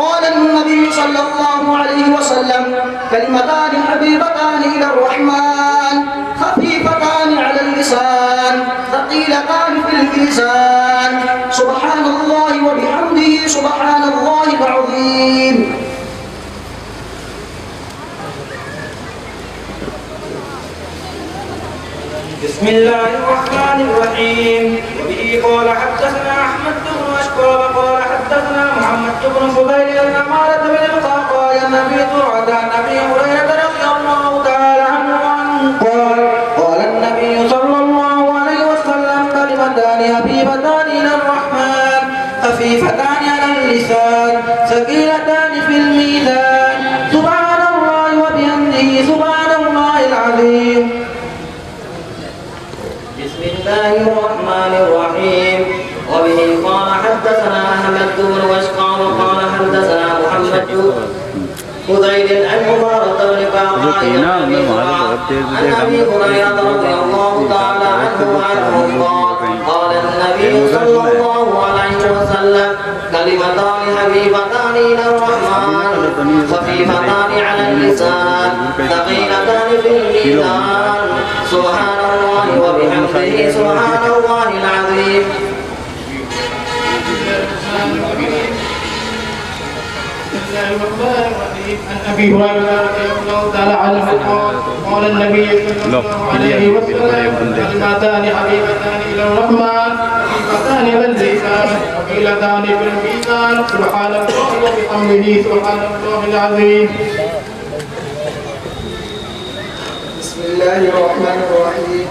قال النبي صلى الله عليه وسلم كلمتان حبيبتان إلى الرحمن خفيفتان على اللسان ثقيلتان في الميزان سبحان الله وبحمده سبحان الله العظيم. بسم الله الرحمن الرحيم. وبه قال حدثنا أحمد بن أشقر قال حدثنا محمد بن فضيل عن عمارة بن القعقاع عن أبي زرعة عن أبي هريرة رضي الله تعالى عنه قال قال النبي صلى الله عليه وسلم كلمتان حبيبتان إلى الرحمن خفيفتان على اللسان ثقيلتان في الميزان سبحان الله وبحمده سبحان الله العظيم. بسم الله الرحمن الرحيم. وبه قال حدثنا أحمد بن واشقى وقال حدثنا محمد بن فضيل عن عمارة بن القعقاع عن أبي هريرة رضي الله تعالى عنه قال النبي صلى الله عليه وسلم كلمتان حبيبتان إلى الرحمن خفيفتان على اللسان ثقيلتان في الميزان سبحان الله وبحمده سبحان الله العظيم. عن ابي هريره رضي الله تعالى عنه قال النبي صلى الله عليه وسلم كلمتان حبيبتان الى الرحمن خفيفتان على اللسان ثقيلتان في الميزان سبحان الله وبحمده سبحان الله العظيم. بسم الله الرحمن الرحيم.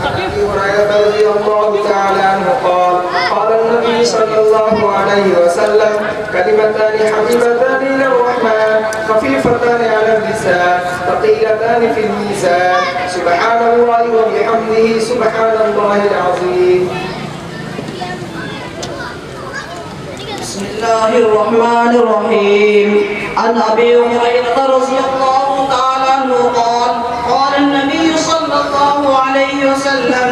عن ابي هريره رضي الله تعالى عنه قال قال النبي صلى الله عليه وسلم كلمتان حبيبتان الى الرحمن خفيفتان على اللسان ثقيلتان في الميزان سبحان الله وبحمده سبحان الله العظيم. بسم الله الرحمن الرحيم. عن أبي هريرة رضي الله تعالى عنه قال قال النبي صلى الله عليه وسلم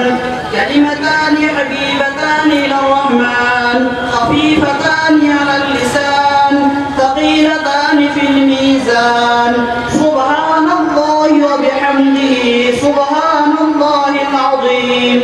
كلمتان حبيبتان إلى الرحمن خفيفتان على اللسان ثقيلتان في الميزان سبحان الله وبحمده سبحان الله العظيم.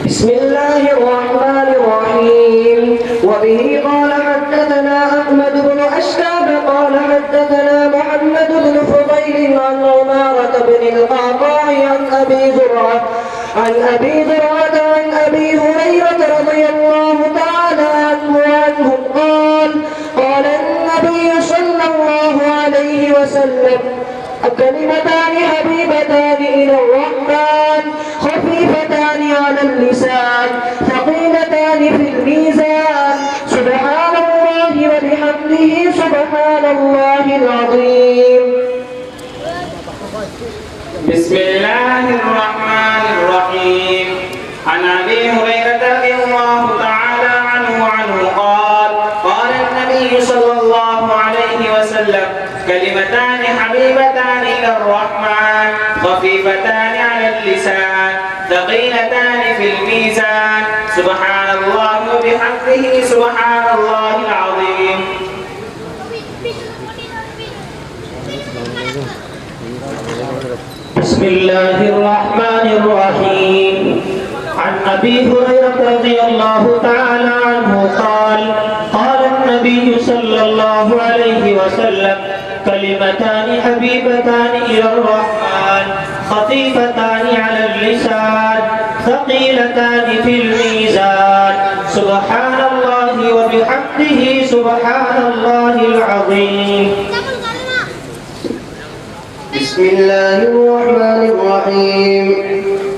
بسم الله الرحمن الرحيم. وبه قال حدثنا أحمد بن أشهاب قال حدثنا محمد بن فضيل عن عمارة بن القعقاع عن أبي زرعة عن أبي هريرة رضي الله تعالى عنه قال قال النبي صلى الله عليه وسلم كلمتان حبيبتان إلى الرحمن خفيفتان على اللسان ثقيلتان في الميزان سبحان الله وبحمده سبحان الله العظيم. بسم الله الرحمن الرحيم. عن أبي هريرة رضي الله تعالى عنه قال قال النبي صلى الله عليه وسلم كلمتان حبيبتان إلى الرحمن خفيفتان على اللسان ثقيلتان في الميزان سبحان الله وبحمده سبحان الله العظيم. بسم الله الرحمن الرحيم. عن أبي هريرة رضي الله تعالى عنه قال قال النبي صلى الله عليه وسلم كلمتان حبيبتان إلى الرحمن خفيفتان على اللسان ثقيلتان في الميزان سبحان الله وبحمده سبحان الله العظيم. بسم الله الرحمن الرحيم.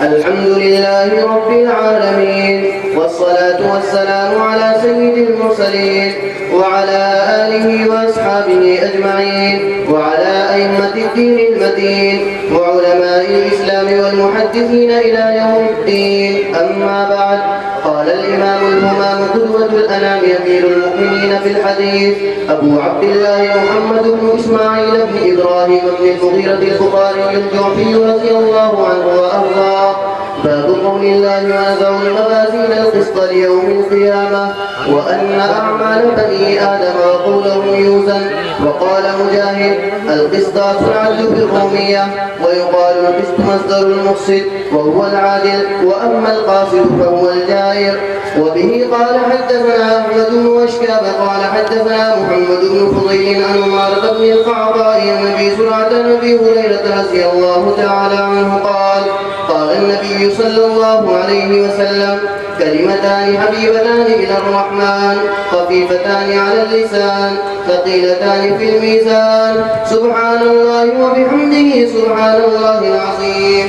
الحمد لله رب العالمين والصلاة والسلام على سيد المرسلين وعلى آله وأصحابه أجمعين وعلى أئمة الدين المتين وعلماء الإسلام والمحدثين إلى يوم الدين. أما بعد، قال الإمام الهمام قدوة الأنام أمير المؤمنين في الحديث أبو عبد الله محمد بن إسماعيل بن إبراهيم بن المغيرة البخاري الجعفي رضي الله عنه وأرضاه. باب قول الله ونذر الموازين القسط ليوم القيامة وأن أعمال بني آدم وقولهم يوزن. وقال مجاهد القسطاس العدل في الرومية ويقال القسط مصدر المقسط وهو العادل وأما القاصد فهو الجائر. وبه قال حدثنا أحمد بن وشكاب قال حدثنا محمد بن فضيل عن عمارة بن القعقاع عن أبي زرعة عن أبي هريرة رضي الله تعالى عنه قال قال النبي صلى الله عليه وسلم كلمتان حبيبتان إلى الرحمن خفيفتان على اللسان ثقيلتان في الميزان سبحان الله وبحمده سبحان الله العظيم.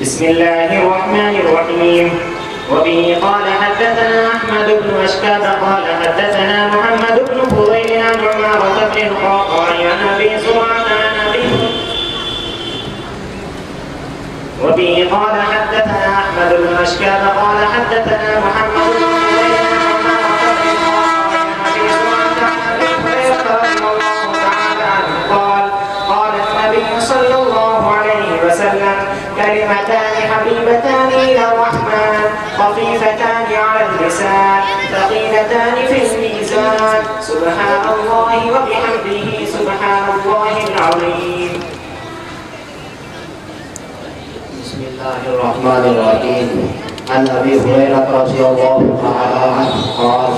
بسم الله الرحمن الرحيم. وبه قال حدثنا أحمد بن أشكاب قال حدثنا محمد بن فضيل عن عمارة بن القعقاع عن أبي زرعة عن أبي وبه قال حدثنا أحمد بن أشكاب قال حدثنا محمد بن فضيل عن عمارة بن القعقاع عن أبي زرعة عن أبي هريرة رضي الله تعالى عنه قال قال النبي صلى الله عليه وسلم كلمتان حبيبتان إلى الرحمن خفيفتان على اللسان ثقيلتان في الميزان سبحان الله وبحمده سبحان الله العظيم. بسم الله الرحمن الرحيم. عن أبي هريرة رضي الله تعالى عنه قال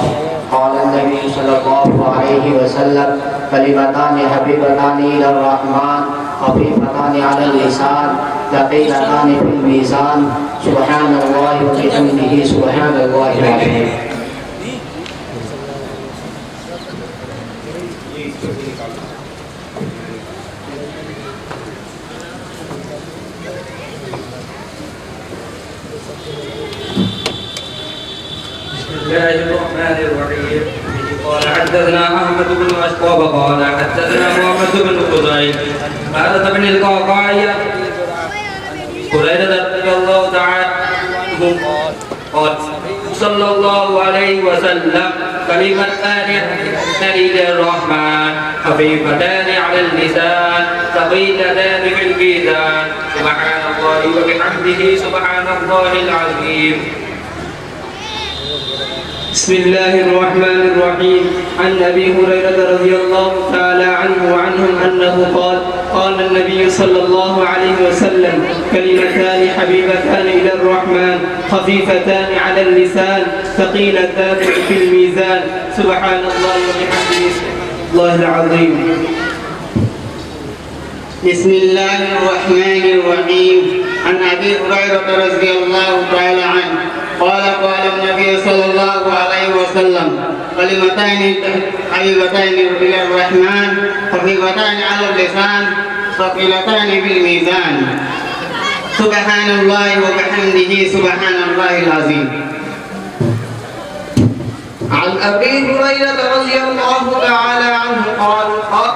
قال النبي صلى الله عليه وسلم كلمتان حبيبتان إلى الرحمن خفيفتان على اللسان ثقيلتان في الميزان سبحان الله وبحمده سبحان الله العظيم. بسم الله الرحمن الرحيم. قال حدثنا احمد بن اشقاب قال حدثنا محمد بن فضيل قال بن القعقاع هريرة رضي الله تعالى عنه قال صلى الله عليه وسلم كلمتان إلى الرحمن خفيفتان على اللسان ثقيلتان في الميزان سبحان الله وبحمده سبحان الله العظيم. بسم الله الرحمن الرحيم. عن أبي هريرة رضي الله تعالى عنه وعنهم أنه قال قال النبي صلى الله عليه وسلم كلمتان حبيبتان إلى الرحمن خفيفتان على اللسان ثقيلتان في الميزان سبحان الله وبحمده الله العظيم. بسم الله الرحمن الرحيم. عن أبي هريرة رضي الله تعالى عنه قال قال النبي صلى الله عليه وسلم كلمتان حبيبتان إلى الرحمن خفيفتان على اللسان ثقيلتان في الميزان سبحان الله وبحمده سبحان الله العظيم. عن أبي هريرة رضي الله تعالى عنه قال قال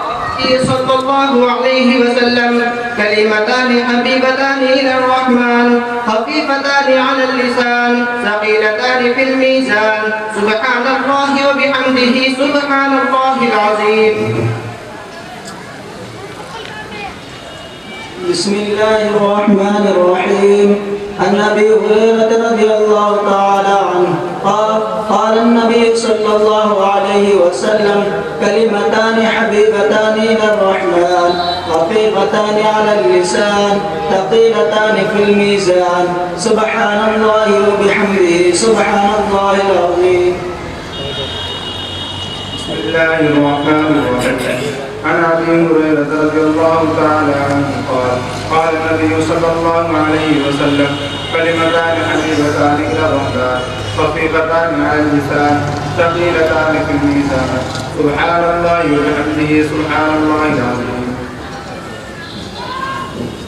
صلى الله عليه وسلم كلمتان حبيبتان إلى الرحمن خفيفتان على اللسان ثقيلتان في الميزان سبحان الله وبحمده سبحان الله العظيم. بسم الله الرحمن الرحيم. عن أبي هريرة رضي الله تعالى عنه قال النبي صلى الله عليه وسلم كلمتان حبيبتان إلى الرحمن خفيفتان على اللسان ثقيلتان في الميزان سبحان الله وبحمده سبحان الله العظيم. بسم الله الرحمن الرحيم. عن ابي هريره رضي الله تعالى عنه قال قال النبي صلى الله عليه وسلم كلمتان حبيبتان الى الرحمن خفيفتان على اللسان ثقيلتان في الميزان سبحان الله وبحمده سبحان الله العظيم.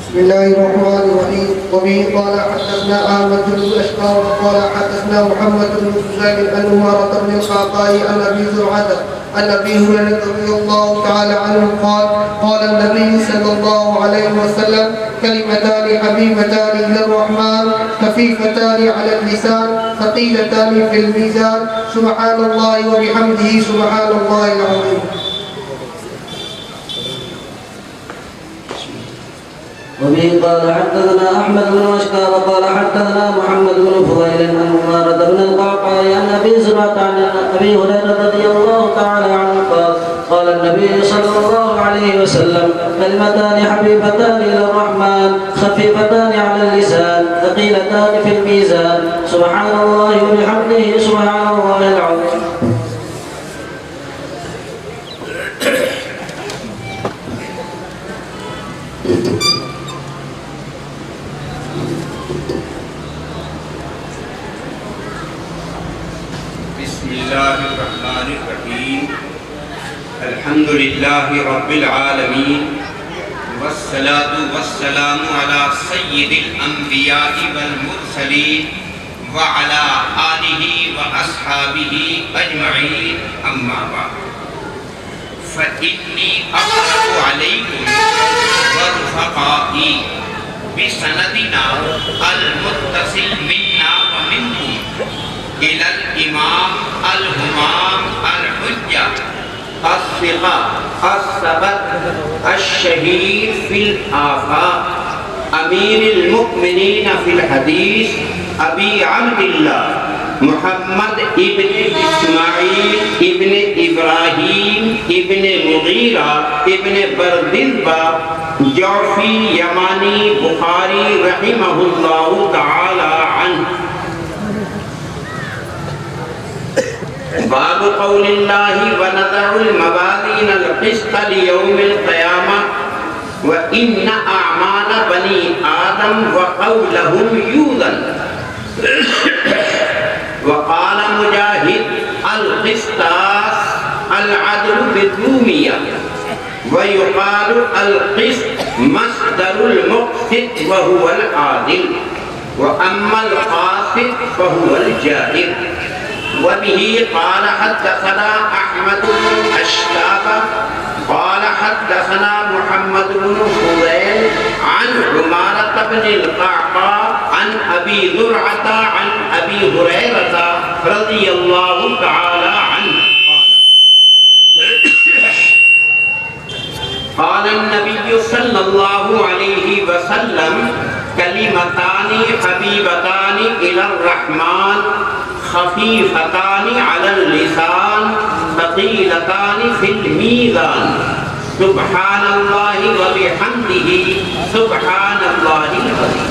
بسم الله الرحمن الرحيم. وبه قال حدثنا احمد بن اشقر وقال حدثنا محمد بن سجاد عن عمارة بن القعقاع عن ابي زرعه عن ابي هريره رضي الله تعالى عنه قال قال النبي صلى الله عليه وسلم كلمتان حبيبتان الى الرحمن خفيفتان على اللسان ثقيلتان في الميزان سبحان الله وبحمده سبحان الله العظيم. وبه قال حدثنا احمد بن اشقر وقال حدثنا محمد بن فضيل عن عمارة بن القعقاع عن ابي زرعه عن ابي هريره رضي الله تعالى عنه قال قال النبي صلى الله عليه وسلم كلمتان حبيبتان الى الرحمن خفيفتان على اللسان ثقيلتان في الميزان سبحان الله وبحمده سبحان الله العظيم. بسم الله الرحمن الرحيم. الحمد لله رب العالمين والصلاة والسلام على سيد الأنبياء والمرسلين وعلى آله وأصحابه أجمعين أما بعد فإني أقرأ عليكم ورفقائي بسندنا المتصل منا ومنكم إلى الإمام الهمام الحجة الثقة الثبت الشهير في الآفاق أمير المؤمنين في الحديث أبي عبد الله محمد ابن إسماعيل ابن إبراهيم ابن مغيرة ابن بردلبة جعفي يماني بخاري رحمه الله تعالى عنه. باب قول الله ونضع الموازين القسط ليوم القيامة وإن أعمال بني آدم وقولهم يوزن. وقال مجاهد القسطاس العدل بالرومية ويقال القسط مصدر المقسط وهو العادل وأما القاسط فهو الجائر. وبه قال حدثنا أحمد بن أشتاب قال حدثنا محمد بن فضيل عن عمارة بن القعقاع عن أبي زرعة عن أبي هريرة رضي الله تعالى عنه قال النبي صلى الله عليه وسلم كلمتان حبيبتان إلى الرحمن خفيفتان على اللسان ثقيلتان في الميزان سبحان الله وبحمده سبحان الله العظيم.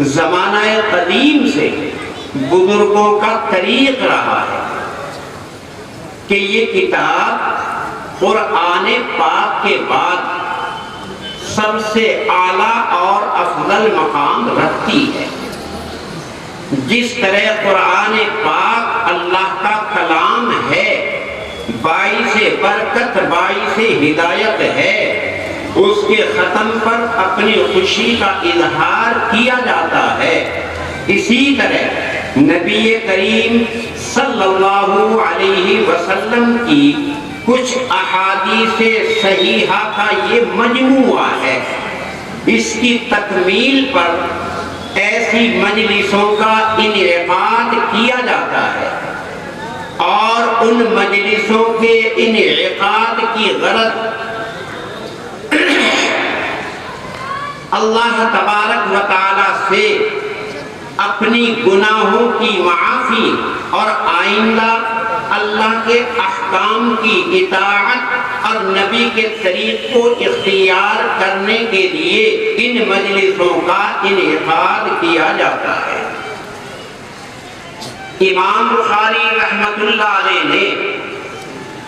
زمانہ قدیم سے بزرگوں کا طریق رہا ہے کہ یہ کتاب قرآن پاک کے بعد سب سے اعلیٰ اور افضل مقام رکھتی ہے۔ جس طرح قرآن پاک اللہ کا کلام ہے، باعث برکت باعث ہدایت ہے، اس کے ختم پر اپنی خوشی کا اظہار کیا جاتا ہے، اسی طرح نبی کریم صلی اللہ علیہ وسلم کی کچھ احادیث صحیحہ کا یہ مجموعہ ہے۔ اس کی تکمیل پر ایسی مجلسوں کا انعقاد کیا جاتا ہے، اور ان مجلسوں کے انعقاد کی غرض اللہ تبارک و تعالی سے اپنی گناہوں کی معافی اور آئندہ اللہ کے احکام کی اطاعت اور نبی کے طریق کو اختیار کرنے کے لیے ان مجلسوں کا انعقاد کیا جاتا ہے۔ امام بخاری رحمۃ اللہ علیہ نے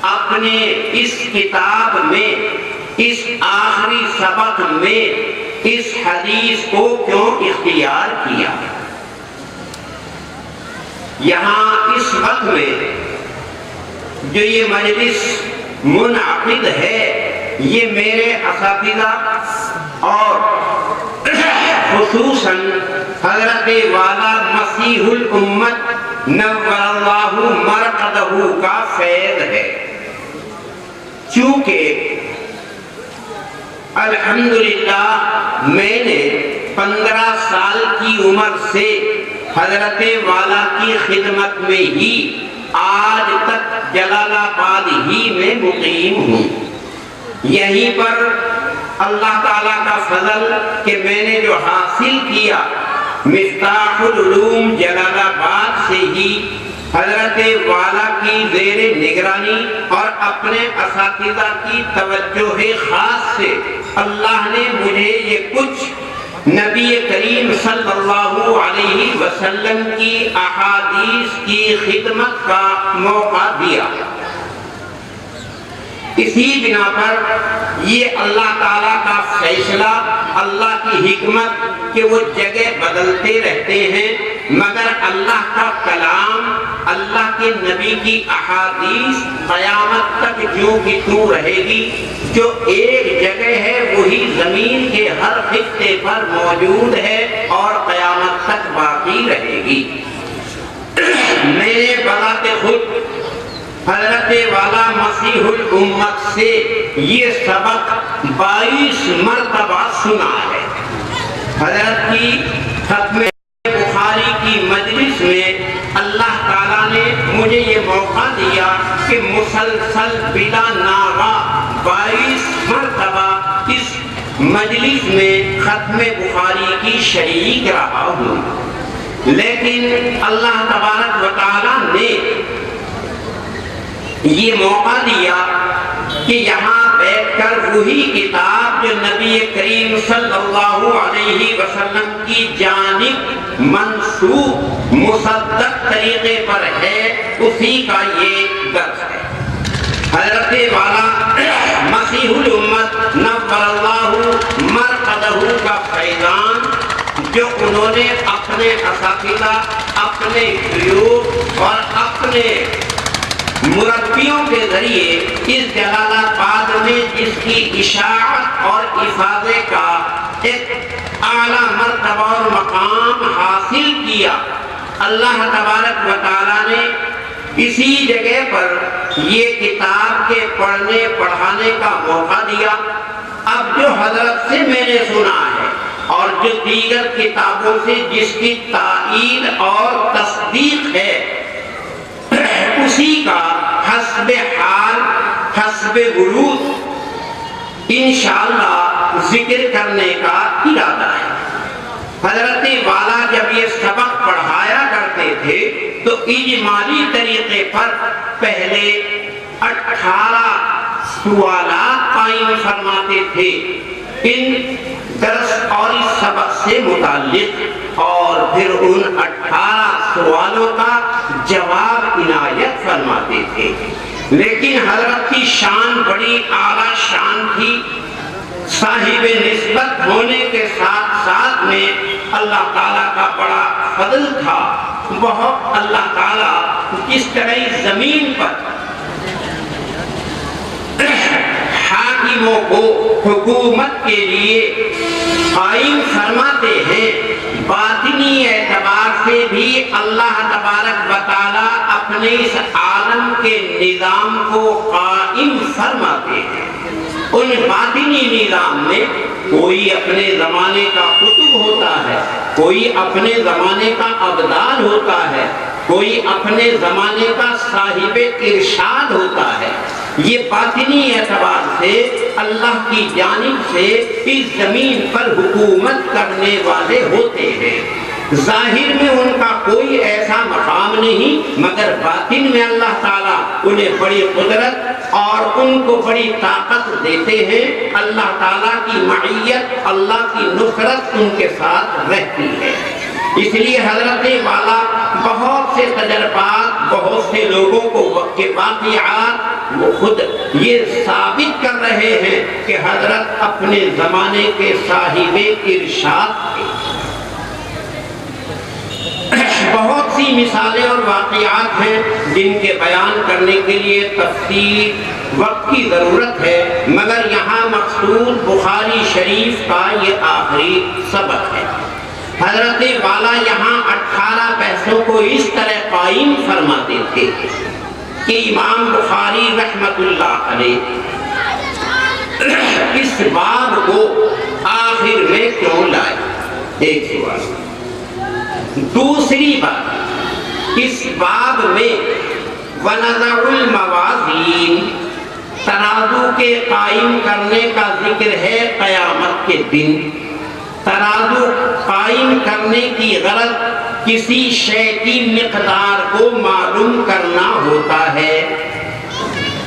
اپنے اس کتاب میں اس آخری سبق میں اس حدیث کو کیوں اختیار کیا؟ یہاں اس وقت میں جو یہ مجلس منعقد ہے، یہ میرے اساتذہ اور خصوصاً حضرت والا مسیح الامت نور اللہ مرقدہ کا فیض ہے۔ چونکہ الحمدللہ میں نے 15 سال کی عمر سے حضرت والا کی خدمت میں ہی آج تک جلال آباد ہی میں مقیم ہوں۔ یہیں پر اللہ تعالیٰ کا فضل کہ میں نے جو حاصل کیا مفتاح العلوم جلال آباد سے ہی حضرت والا کی زیر نگرانی اور اپنے اساتذہ کی توجہ خاص سے اللہ نے مجھے یہ کچھ نبی کریم صلی اللہ علیہ وسلم کی احادیث کی خدمت کا موقع دیا۔ اسی بنا پر یہ اللہ تعالیٰ کا فیصلہ، اللہ کی حکمت کہ وہ جگہ بدلتے رہتے ہیں، مگر اللہ کا کلام، اللہ کے نبی کی احادیث قیامت تک جو کہ تو رہے گی۔ جو ایک جگہ ہے وہی زمین کے ہر خطے پر موجود ہے اور قیامت تک باقی رہے گی۔ میں نے بذات خود حضرت والا مسیح الامت سے یہ سبق 22 مرتبہ سنا ہے۔ حضرت کی ختم بخاری کی مجلس میں اللہ تعالیٰ نے مجھے یہ موقع دیا کہ مسلسل بلا ناغہ 22 مرتبہ اس مجلس میں ختم بخاری کی شریک رہا ہوں، لیکن اللہ تبارک و تعالیٰ نے یہ موقع دیا کہ یہاں بیٹھ کر وہی کتاب جو نبی کریم صلی اللہ علیہ وسلم کی جانب منسوب مصدق طریقے پر ہے، اسی کا یہ درس ہے۔ حضرت والا مسیح الامت نور اللہ مرقدہ کا فیضان جو انہوں نے اپنے اساتذہ، اپنے گروہ اور اپنے مربیوں کے ذریعے اس جلال آباد میں جس کی اشاعت اور افاضے کا ایک اعلیٰ مرتبہ اور مقام حاصل کیا، اللہ تبارک و تعالیٰ نے اسی جگہ پر یہ کتاب کے پڑھنے پڑھانے کا موقع دیا۔ اب جو حضرت سے میں نے سنا ہے اور جو دیگر کتابوں سے جس کی تائید اور تصدیق ہے، اسی کا حسب حال حسب ورود انشاءاللہ ذکر کرنے کا ارادہ ہے۔ حضرت والا جب یہ سبق پڑھایا کرتے تھے تو اجمالی طریقے پر پہلے 18 سوالات قائم فرماتے تھے ان درس اور اس سبق سے متعلق، اور پھر ان 18 سوالوں کا جواب عنایت فرماتے تھے۔ لیکن حضرت کی شان بڑی اعلیٰ شان تھی، صاحب نسبت ہونے کے ساتھ ساتھ میں اللہ تعالیٰ کا بڑا فضل تھا۔ بہت اللہ تعالیٰ کس طرح زمین پر حاکموں کو حکومت کے لیے قائم فرماتے ہیں، باطنی اعتبار سے بھی اللہ تبارک و تعالیٰ اپنے اس عالم کے نظام کو قائم فرماتے ہیں۔ ان باطنی نظام میں کوئی اپنے زمانے کا قطب ہوتا ہے، کوئی اپنے زمانے کا ابدال ہوتا ہے، کوئی اپنے زمانے کا صاحب ارشاد ہوتا ہے۔ یہ باطنی اعتبار سے اللہ کی جانب سے اس زمین پر حکومت کرنے والے ہوتے ہیں۔ ظاہر میں ان کا کوئی ایسا مقام نہیں، مگر باطن میں اللہ تعالیٰ انہیں بڑی قدرت اور ان کو بڑی طاقت دیتے ہیں۔ اللہ تعالیٰ کی معیت، اللہ کی نصرت ان کے ساتھ رہتی ہے۔ اس لیے حضرت والا بہت سے تجربات، بہت سے لوگوں کو کے واقعات وہ خود یہ ثابت کر رہے ہیں کہ حضرت اپنے زمانے کے صاحب ارشاد تھے۔ بہت سی مثالیں اور واقعات ہیں جن کے بیان کرنے کے لیے تفصیل وقت کی ضرورت ہے، مگر یہاں مقصود بخاری شریف کا یہ آخری سبق ہے۔ حضرت والا یہاں 18 بحثوں کو اس طرح قائم فرماتے تھے کہ امام بخاری رحمت اللہ علیہ اس باب کو آخر میں کیوں لائے؟ ایک سوال۔ دوسری بات، اس باب میں وَنَضَعُ الْمَوَازِينَ ترازو کے قائم کرنے کا ذکر ہے قیامت کے دن۔ ترازو قائم کرنے کی غرض کسی شے کی مقدار کو معلوم کرنا ہوتا ہے۔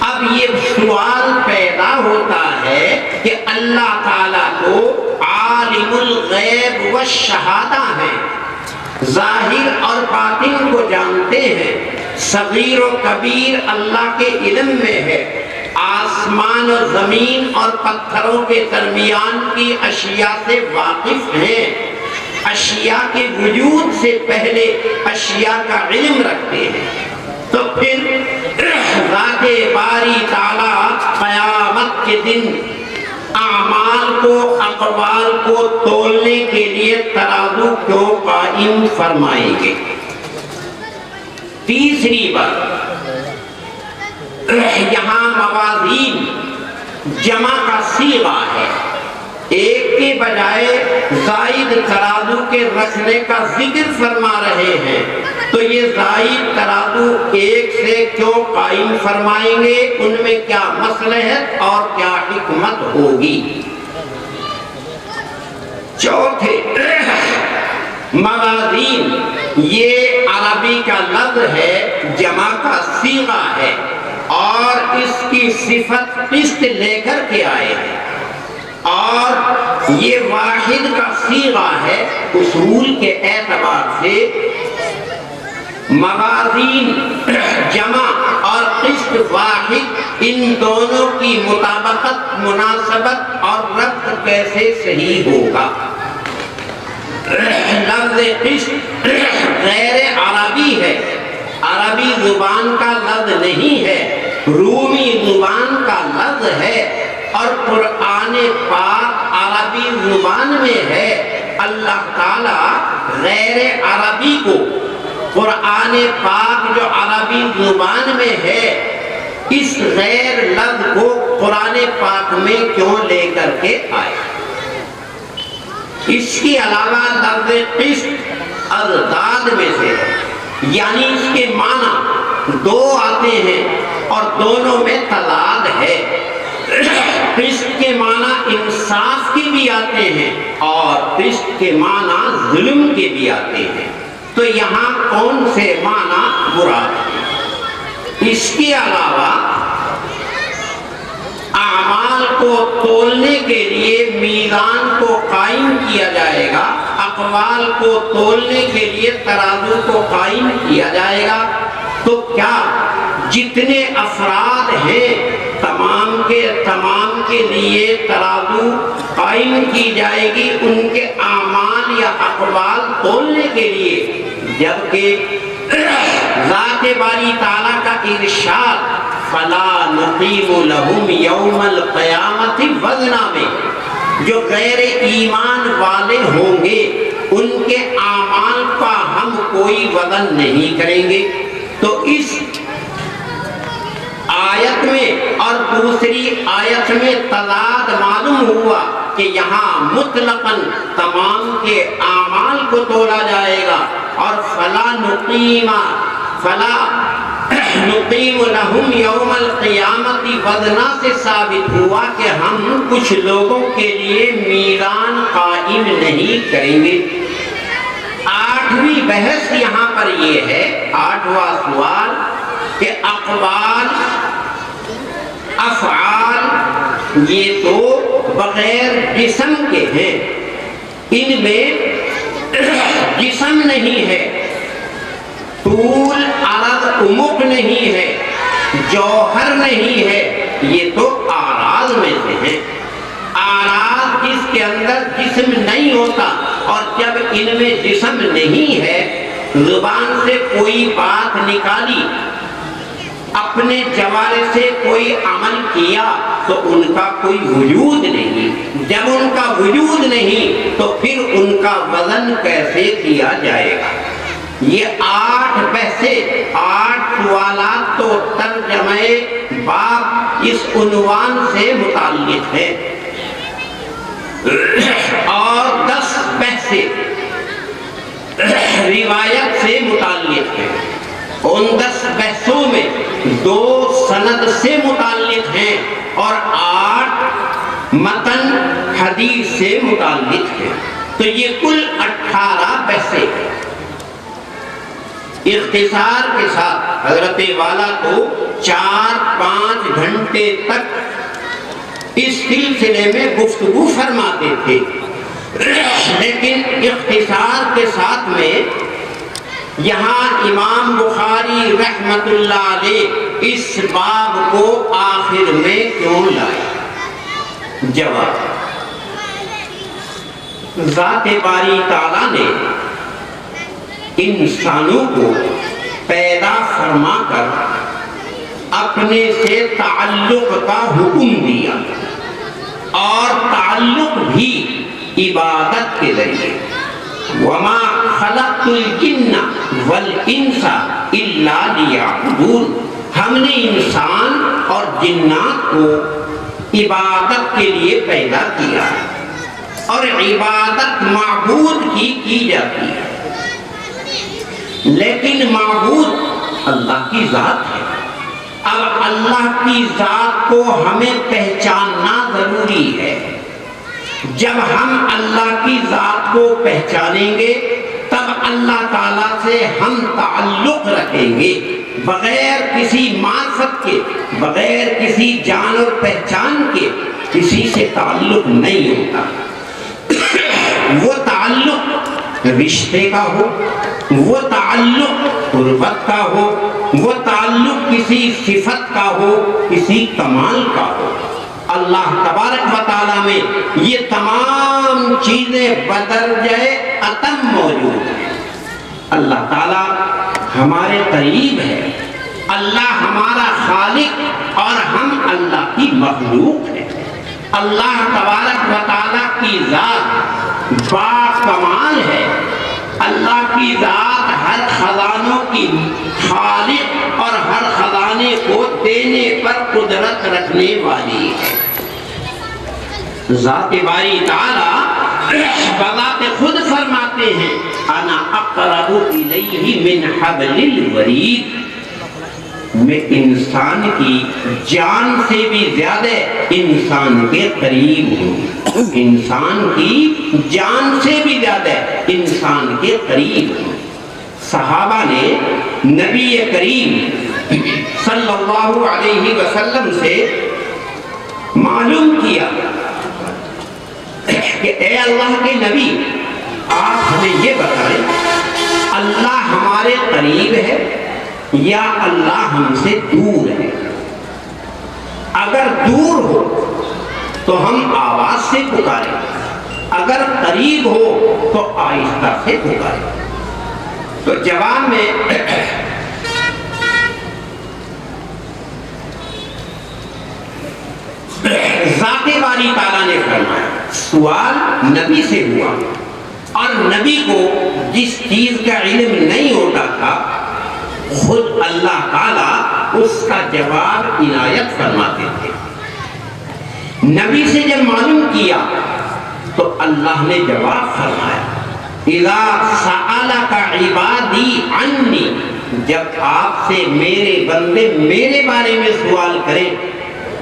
اب یہ سوال پیدا ہوتا ہے کہ اللہ تعالیٰ کو عالم الغیب والشہادہ ہے، ظاہر اور باطن کو جانتے ہیں، صغیر و کبیر اللہ کے علم میں ہے، آسمان و زمین اور پتھروں کے درمیان کی اشیاء سے واقف ہیں، اشیاء کے وجود سے پہلے اشیاء کا علم رکھتے ہیں۔ تو پھر ذات باری تعالیٰ قیامت کے دن اعمال کو، اقوال کو تولنے کے لیے ترازو کیوں قائم فرمائیں گے؟ تیسری بات، یہاں موازین جمع کا صیغہ ہے، ایک کے بجائے زائد ترازو کے رکھنے کا ذکر فرما رہے ہیں، تو یہ زائد ترازو ایک سے کیوں قائم فرمائیں گے؟ ان میں کیا مصلحت اور کیا حکمت ہوگی؟ چوتھے، موازین یہ عربی کا لفظ ہے، جمع کا صیغہ ہے، اور اس کی صفت قسط لے کر کے آئے ہیں، اور یہ واحد کا صیغہ ہے۔ اصول کے اعتبار سے موازین جمع اور قسط واحد، ان دونوں کی مطابقت، مناسبت اور ربط کیسے صحیح ہوگا؟ لفظ قسط غیر عربی ہے، عربی زبان کا لفظ نہیں ہے، رومی زبان کا لفظ ہے، اور قرآن پاک عربی زبان میں ہے۔ اللہ تعالیٰ غیر عربی کو، قرآن پاک جو عربی زبان میں ہے، اس غیر لفظ کو قرآن پاک میں کیوں لے کر کے آئے؟ اس کے علاوہ لفظ قسط اضداد میں سے ہے، یعنی اس کے معنی دو آتے ہیں اور دونوں میں تضاد ہے۔ قسط کے معنی انصاف کے بھی آتے ہیں اور قسط کے معنی ظلم کے بھی آتے ہیں، تو یہاں کون سے معنی مراد ہے؟ اس کے علاوہ اعمال کو تولنے کے لیے میزان کو قائم کیا جائے گا، اقوال کو تولنے کے لیے ترازو کو قائم کیا جائے گا، تو کیا جتنے افراد ہیں تمام کے لیے ترازو قائم کی جائے گی ان کے اعمال یا اقوال تولنے کے لیے، جبکہ ذات باری تعالیٰ کا ارشاد فَلَا نُقِيمُ لَهُمْ يَوْمَ الْقِيَامَةِ وَزْنًا میں جو غیر ایمان والے ہوں گے ان کے اعمال کا ہم کوئی وزن نہیں کریں گے۔ تو اس آیت میں اور دوسری آیت میں تضاد معلوم ہوا کہ یہاں مطلقاً تمام کے اعمال کو تولا جائے گا، اور فلا نقیم لہم یوم القیامت وزنا سے ثابت ہوا کہ ہم کچھ لوگوں کے لیے میزان قائم نہیں کریں گے۔ آٹھویں بحث یہاں پر یہ ہے، آٹھواں سوال، کہ اقوال افعال یہ تو بغیر جسم کے ہیں، ان میں جسم نہیں ہے، طول عرض عمق نہیں ہے، جوہر نہیں ہے، یہ تو اعراض میں سے ہیں۔ اعراض جس کے اندر جسم نہیں ہوتا، اور جب ان میں جسم نہیں ہے، زبان سے کوئی بات نکالی، اپنے جوارے سے کوئی عمل کیا، تو ان کا کوئی وجود نہیں۔ جب ان کا وجود نہیں تو پھر ان کا وزن کیسے کیا جائے گا؟ یہ 8 بحثیں، 8 سوالات تو ترجمہ باب اس عنوان سے متعلق ہے، اور 10 بحثیں روایت سے متعلق ہے۔ ان 10 بحثوں میں 2 سند سے متعلق ہیں اور 8 متن حدیث سے متعلق ہیں، تو یہ کل 18 بحثیں ہیں۔ اختصار کے ساتھ حضرت والا کو 4-5 گھنٹے تک اس سلسلے میں گفتگو فرماتے تھے، لیکن اختصار کے ساتھ میں یہاں امام بخاری رحمت اللہ علیہ اس باب کو آخر میں کیوں لائے؟ جواب، ذات باری تعالیٰ نے انسانوں کو پیدا فرما کر اپنے سے تعلق کا حکم دیا، اور تعلق بھی عبادت کے ذریعے۔ وَمَا خَلَقْتُ الْجِنَّ وَالْإِنسَ إِلَّا لِيَعْبُدُونِ، ہم نے انسان اور جنات کو عبادت کے لیے پیدا کیا، اور عبادت معبود کی جاتی ہے، لیکن معبود اللہ کی ذات ہے۔ اب اللہ کی ذات کو ہمیں پہچاننا ضروری ہے۔ جب ہم اللہ کی ذات کو پہچانیں گے تب اللہ تعالیٰ سے ہم تعلق رکھیں گے، بغیر کسی معرفت کے، بغیر کسی جان اور پہچان کے کسی سے تعلق نہیں ہوتا۔ وہ تعلق رشتے کا ہو، وہ تعلق قربت کا ہو، وہ تعلق کسی صفت کا ہو، کسی کمال کا ہو، اللہ تبارک و تعالیٰ میں یہ تمام چیزیں بدرجہ اتم موجود ہیں۔ اللہ تعالیٰ ہمارے قریب ہے، اللہ ہمارا خالق اور ہم اللہ کی مخلوق ہیں۔ اللہ تبارک و تعالیٰ کی ذات با کمال ہے، اللہ کی ذات ہر خزانوں کی خالق اور ہر خزانے کو دینے پر قدرت رکھنے والی ہے۔ ذات باری تعالیٰ بذات خود فرماتے ہیں انا اقرب الیہ من حبل الورید، میں انسان کی جان سے بھی زیادہ انسان کے قریب ہوں، انسان کی جان سے بھی زیادہ انسان کے قریب ہوں۔ صحابہ نے نبی کریم صلی اللہ علیہ وسلم سے معلوم کیا کہ اے اللہ کے نبی، آپ ہمیں یہ بتائیں اللہ ہمارے قریب ہے یا اللہ ہم سے دور ہے؟ اگر دور ہو تو ہم آواز سے پکاریں، اگر قریب ہو تو آہستہ سے پکاریں۔ تو جواب میں ذات باری تعالیٰ نے فرمایا، سوال نبی سے ہوا اور نبی کو جس چیز کا علم نہیں ہوتا تھا خود اللہ تعالیٰ اس کا جواب عنایت فرماتے تھے۔ نبی سے جب معلوم کیا تو اللہ نے جواب فرمایا، اِذَا سَأَلَكَ عِبَادِي عَنِّي، جب آپ سے میرے بندے میرے بارے میں سوال کریں،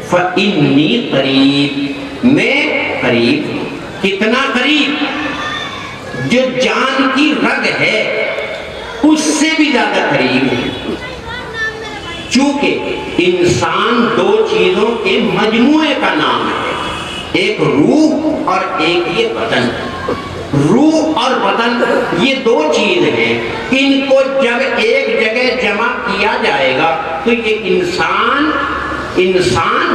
فَإِنِّي قریب، میں قریب ہوں۔ کتنا قریب؟ جو جان کی رگ ہے اس سے بھی زیادہ قریب ہے، چونکہ انسان دو چیزوں کے مجموعے کا نام ہے، ایک روح اور ایک یہ بدن۔ روح اور بدن یہ دو چیز ہیں، ان کو جب ایک جگہ جمع کیا جائے گا تو یہ انسان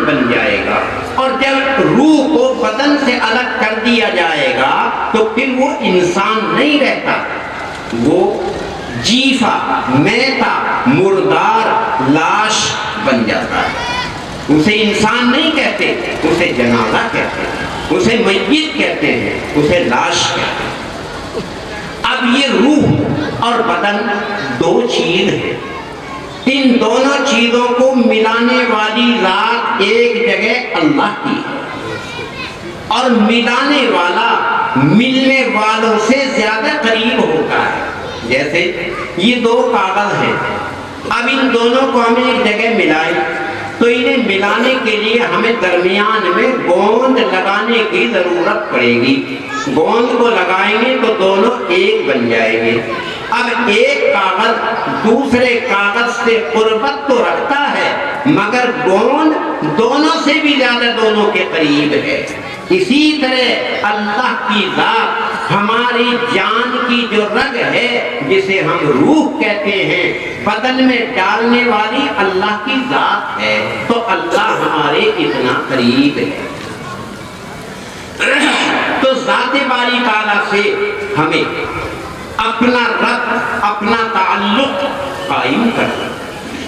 بن جائے گا، اور جب روح کو بدن سے الگ کر دیا جائے گا تو پھر وہ انسان نہیں رہتا، وہ جیفا، میتا، مردار، لاش بن جاتا ہے۔ اسے انسان نہیں کہتے، اسے جنازہ کہتے ہیں، اسے میت کہتے ہیں، اسے لاش کہتے ہیں۔ اب یہ روح اور بدن دو چیز ہیں، ان دونوں چیزوں کو ملانے والی ذات ایک جگہ اللہ کی ہے، اور ملانے والا ملنے والوں سے زیادہ قریب ہوتا ہے۔ جیسے یہ دو کاغذ ہیں، اب ان دونوں کو ہمیں ایک جگہ ملائیں تو انہیں ملانے کے لیے ہمیں درمیان میں گوند لگانے کی ضرورت پڑے گی۔ گوند کو لگائیں گے تو دونوں ایک بن جائیں گے۔ اب ایک کاغذ دوسرے کاغذ سے قربت تو رکھتا ہے مگر گوند دونوں سے بھی زیادہ دونوں کے قریب ہے۔ اسی طرح اللہ کی ذات ہماری جان کی جو رگ ہے جسے ہم روح کہتے ہیں، بدن میں ڈالنے والی اللہ کی ذات ہے، تو اللہ ہمارے اتنا قریب ہے۔ تو ذات باری تعالیٰ سے ہمیں اپنا رب، اپنا تعلق قائم کرنا،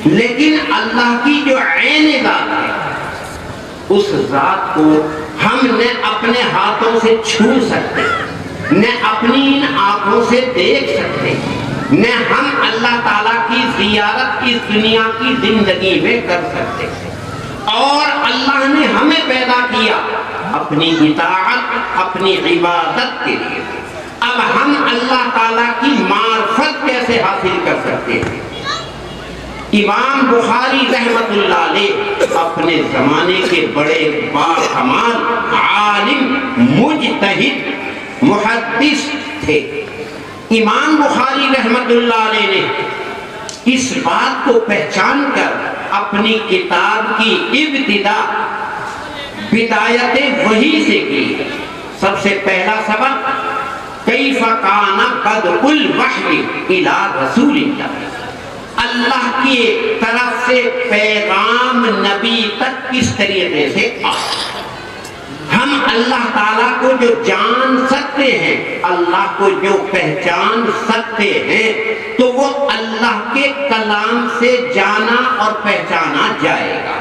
لیکن اللہ کی جو عین ذات ہے اس ذات کو ہم نہ اپنے ہاتھوں سے چھو سکتے، نہ اپنی ان آنکھوں سے دیکھ سکتے، نہ ہم اللہ تعالیٰ کی زیارت اس دنیا کی زندگی میں کر سکتے۔ اور اللہ نے ہمیں پیدا کیا اپنی اطاعت، اپنی عبادت کے لیے۔ اب ہم اللہ تعالیٰ کی معرفت کیسے حاصل کر سکتے ہیں؟ امام بخاری رحمت اللہ علیہ اپنے زمانے کے بڑے باکمال عالم، مجتہد، محدث تھے۔ امام بخاری رحمت اللہ علیہ نے اس بات کو پہچان کر اپنی کتاب کی ابتدا بدایت وحی سے کی۔ سب سے پہلا سبق کیف کان بدء الوحی الی رسول اللہ، اللہ کی طرف سے پیغام نبی تک کس طریقے سے آیا۔ ہم اللہ تعالیٰ کو جو جان سکتے ہیں، اللہ کو جو پہچان سکتے ہیں، تو وہ اللہ کے کلام سے جانا اور پہچانا جائے گا۔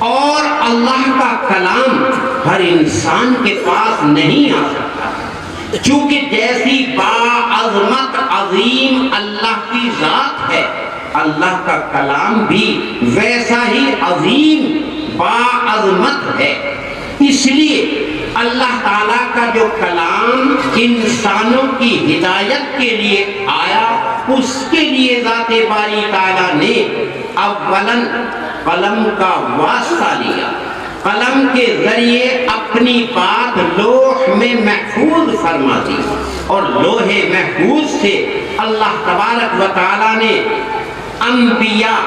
اور اللہ کا کلام ہر انسان کے پاس نہیں آ سکتا، چونکہ جیسی باعظمت عظیم اللہ کی ذات ہے، اللہ کا کلام بھی ویسا ہی عظیم باعظمت ہے۔ اس لیے اللہ تعالیٰ کا جو کلام انسانوں کی ہدایت کے لیے آیا، اس کے لیے ذات باری تعالیٰ نے اولاً قلم کا واسطہ لیا، قلم کے ذریعے اپنی بات لوح میں محفوظ فرما دی، اور لوح محفوظ سے اللہ تبارک و تعالیٰ نے انبیاء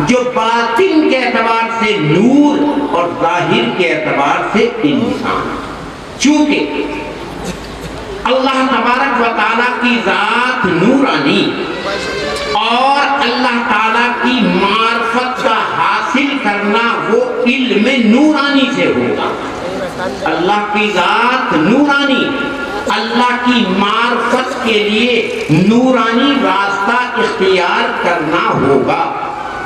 جو باطن کے اعتبار سے نور اور ظاہر کے اعتبار سے انسان، چونکہ اللہ تبارک و تعالیٰ کی ذات نورانی اور اللہ تعالیٰ کی معرفت کا حاصل کرنا وہ علم نورانی سے ہوگا. اللہ کی ذات نورانی، اللہ کی معرفت کے لیے نورانی راستہ اختیار کرنا ہوگا.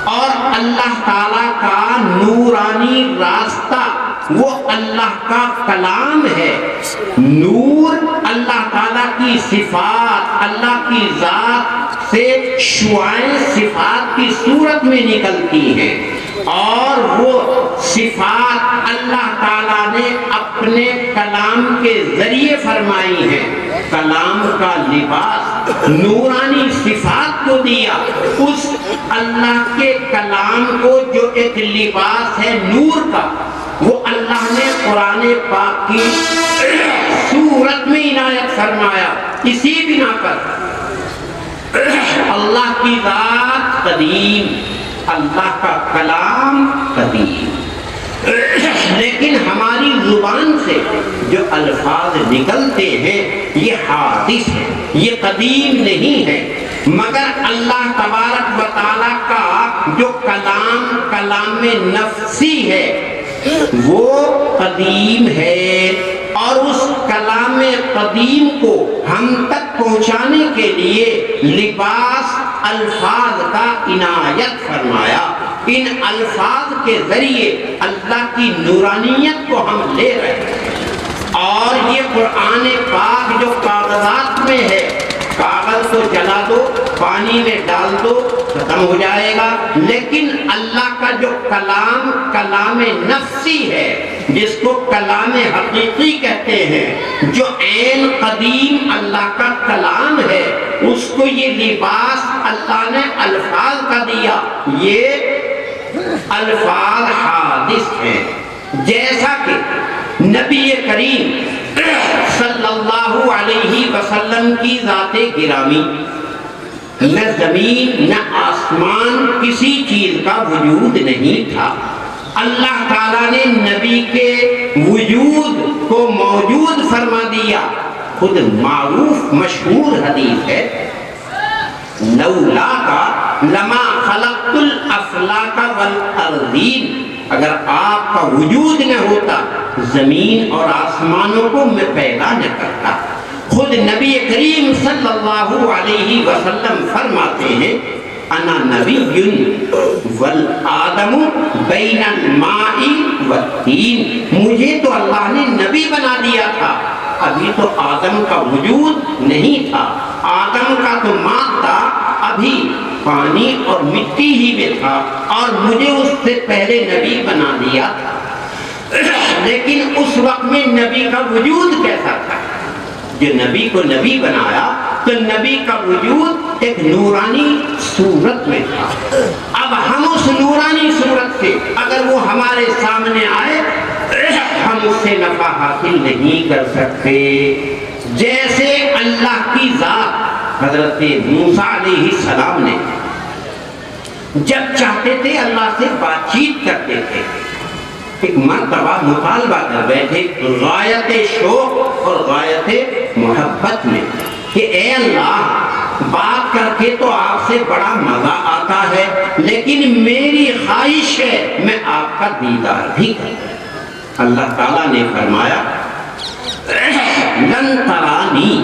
اور اللہ تعالیٰ کا نورانی راستہ وہ اللہ کا کلام ہے. نور اللہ تعالیٰ کی صفات، اللہ کی ذات سے شعاعیں صفات کی صورت میں نکلتی ہیں، اور وہ صفات اللہ تعالیٰ نے اپنے کلام کے ذریعے فرمائی ہیں. کلام کا لباس نورانی صفات کو دیا. اس اللہ کے کلام کو جو ایک لباس ہے نور کا، وہ اللہ نے قرآن پاک کی صورت میں عنایت فرمایا. اسی بنا پر اللہ کی ذات قدیم، اللہ کا کلام قدیم، لیکن ہماری زبان سے جو الفاظ نکلتے ہیں یہ حادث ہے، یہ قدیم نہیں ہے. مگر اللہ تبارک و تعالیٰ کا جو کلام نفسی ہے وہ قدیم ہے، اور اس کلام قدیم کو ہم تک پہنچانے کے لیے لباس الفاظ کا عنایت فرمایا. ان الفاظ کے ذریعے اللہ کی نورانیت کو ہم لے رہے ہیں. اور یہ قرآن پاک جو کاغذات میں ہے، کاغذ کو جلا دو، پانی میں ڈال دو، ختم ہو جائے گا. لیکن اللہ کا جو کلام نفسی ہے، جس کو کلام حقیقی کہتے ہیں، جو عین قدیم اللہ کا کلام ہے، اس کو یہ لباس اللہ نے الفاظ کا دیا. یہ الفاظ حادث ہیں. جیسا کہ نبی کریم صلی اللہ علیہ وسلم کی ذات گرامی، نہ زمین نہ آسمان کسی چیز کا وجود نہیں تھا. اللہ تعالیٰ نے نبی کے وجود کو موجود فرما دیا. خود معروف مشہور حدیث ہے، لولا کا لما خلقت الافلاک والارضین، اگر آپ کا وجود نہ ہوتا زمین اور آسمانوں کو میں پیدا نہ کرتا. خود نبی کریم صلی اللہ علیہ وسلم فرماتے ہیں انا نبی والآدم بین الماء والتین، مجھے تو اللہ نے نبی بنا دیا تھا، ابھی تو آدم کا وجود نہیں تھا. آدم کا تو مادہ ابھی پانی اور مٹی ہی میں تھا، اور مجھے اس سے پہلے نبی بنا دیا تھا. لیکن اس وقت میں نبی کا وجود کیسا تھا؟ جو نبی کو نبی بنایا تو نبی کا وجود ایک نورانی صورت میں تھا. اب ہم اس نورانی صورت سے اگر وہ ہمارے سامنے آئے ہم اس سے نفع حاصل نہیں کر سکتے. جیسے اللہ کی ذات حضرت موسیٰ علیہ السلام نے جب چاہتے تھے اللہ سے بات چیت کرتے تھے. ایک مرتبہ مطالبہ کر بیٹھے غایت شوق اور غایت محبت میں کہ اے اللہ، بات کر کے تو آپ سے بڑا مزہ آتا ہے، لیکن میری خواہش ہے میں آپ کا دیدار بھی کروں. اللہ تعالیٰ نے فرمایا لن ترانی،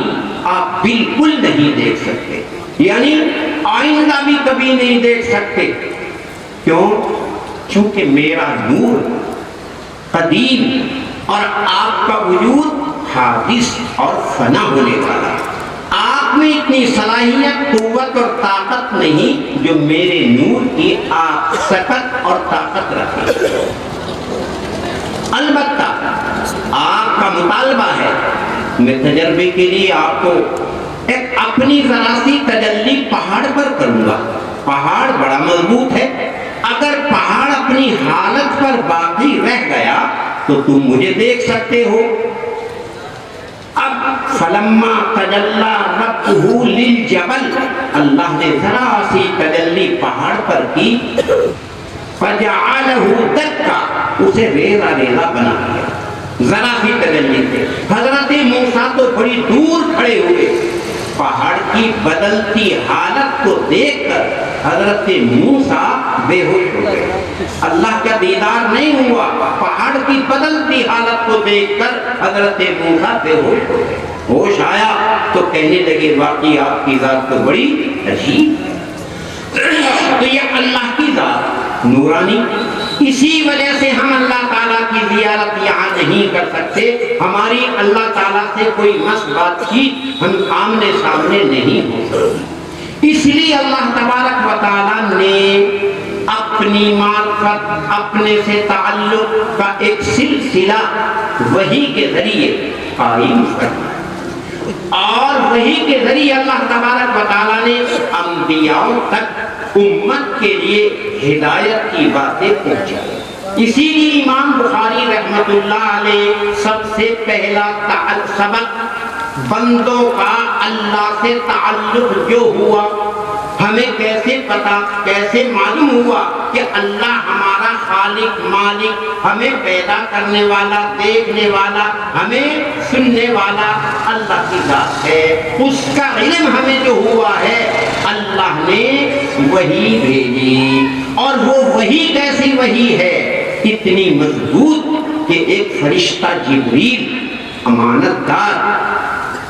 آپ بالکل نہیں دیکھ سکتے، یعنی آئندہ بھی کبھی نہیں دیکھ سکتے. کیوں؟ چونکہ میرا نور قدیم اور آپ کا وجود حادث اور فنا ہونے والا. آپ میں اتنی صلاحیت، قوت اور طاقت نہیں جو میرے نور کی آپ سکت اور طاقت رکھے. البتہ آپ کا مطالبہ ہے، میں تجربے کے لیے آپ کو ایک اپنی ذرا سی تجلی پہاڑ پر کروں گا. پہاڑ بڑا مضبوط ہے، اگر پہاڑ اپنی حالت پر باقی رہ گیا تو تم مجھے دیکھ سکتے ہو. اب فلما تجلی ربہ للجبل، اللہ نے ذرا سی تجلی پہاڑ پر کی، فجعلہ دکا، اسے ریزہ ریزہ بنا دیا. ذرا سی تجلی سے حضرت موسیٰ موسیٰ تو بڑی دور کھڑے ہوئے، پہاڑ کی بدلتی حالت کو دیکھ کر حضرت موسیٰ بے ہوش ہو گئے۔ اللہ کا دیدار نہیں ہوا، پہاڑ کی بدلتی حالت کو دیکھ کر حضرت موسیٰ بے ہوش ہو گئے۔ ہوش آیا تو کہنے لگے واقعی آپ کی ذات تو بڑی عجیب۔ تو یہ اللہ کی ذات نورانی، اسی وجہ سے ہم اللہ تعالیٰ کی زیارت یہاں نہیں کر سکتے، ہماری اللہ تعالیٰ سے کوئی بات چیت ہم آمنے سامنے نہیں ہو سکتی۔ اس لیے اللہ تبارک و تعالیٰ نے اپنی معرفت، اپنے سے تعلق کا ایک سلسلہ وحی کے ذریعے قائم کرنا، اور وحی کے ذریعے اللہ تبارک و تعالیٰ نے انبیاء تک امت کے لیے ہدایت کی باتیں پہنچائی۔ اسی لیے امام بخاری رحمت اللہ علیہ سب سے پہلا سبق بندوں کا اللہ سے تعلق جو ہوا، ہمیں کیسے پتا، کیسے معلوم ہوا کہ اللہ ہمارا خالق مالک، ہمیں پیدا کرنے والا، دیکھنے والا، ہمیں سننے والا اللہ کی ذات ہے۔ اس کا علم ہمیں جو ہوا ہے، اللہ نے وحی بھیجی، اور وہ وحی کیسی وحی ہے، اتنی مضبوط کہ ایک فرشتہ جبریل امانت دار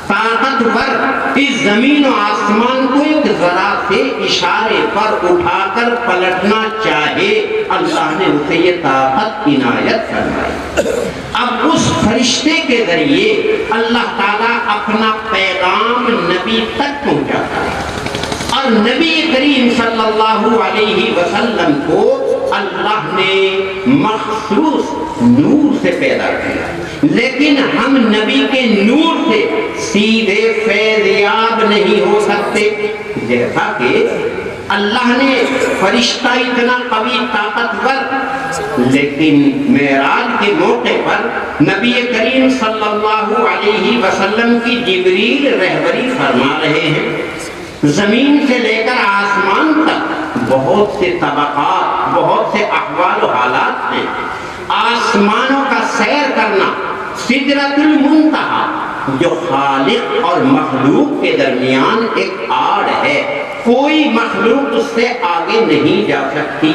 طاقتور اس زمین و آسمان کو ایک ذرا سے اشارے پر اٹھا کر پلٹنا چاہے، اللہ نے اسے یہ طاقت عنایت فرمائی۔ اب اس فرشتے کے ذریعے اللہ تعالیٰ اپنا پیغام نبی تک پہنچاتا ہے، اور نبی کریم صلی اللہ علیہ وسلم کو اللہ نے مخصوص نور سے پیدا کیا، لیکن ہم نبی کے نور سے سیدھے فیض یاب نہیں ہو سکتے۔ جیسا کہ اللہ نے فرشتہ اتنا قوی طاقتور، لیکن معراج کے موقع پر نبی کریم صلی اللہ علیہ وسلم کی جبریل رہبری فرما رہے ہیں۔ زمین سے لے کر آسمان تک بہت سے طبقات، بہت سے احوال و حالات ہیں۔ آسمانوں کا سیر کرنا، سدرۃ المنتہا جو خالق اور مخلوق کے درمیان ایک آڑ ہے، کوئی مخلوق اس سے آگے نہیں جا سکتی۔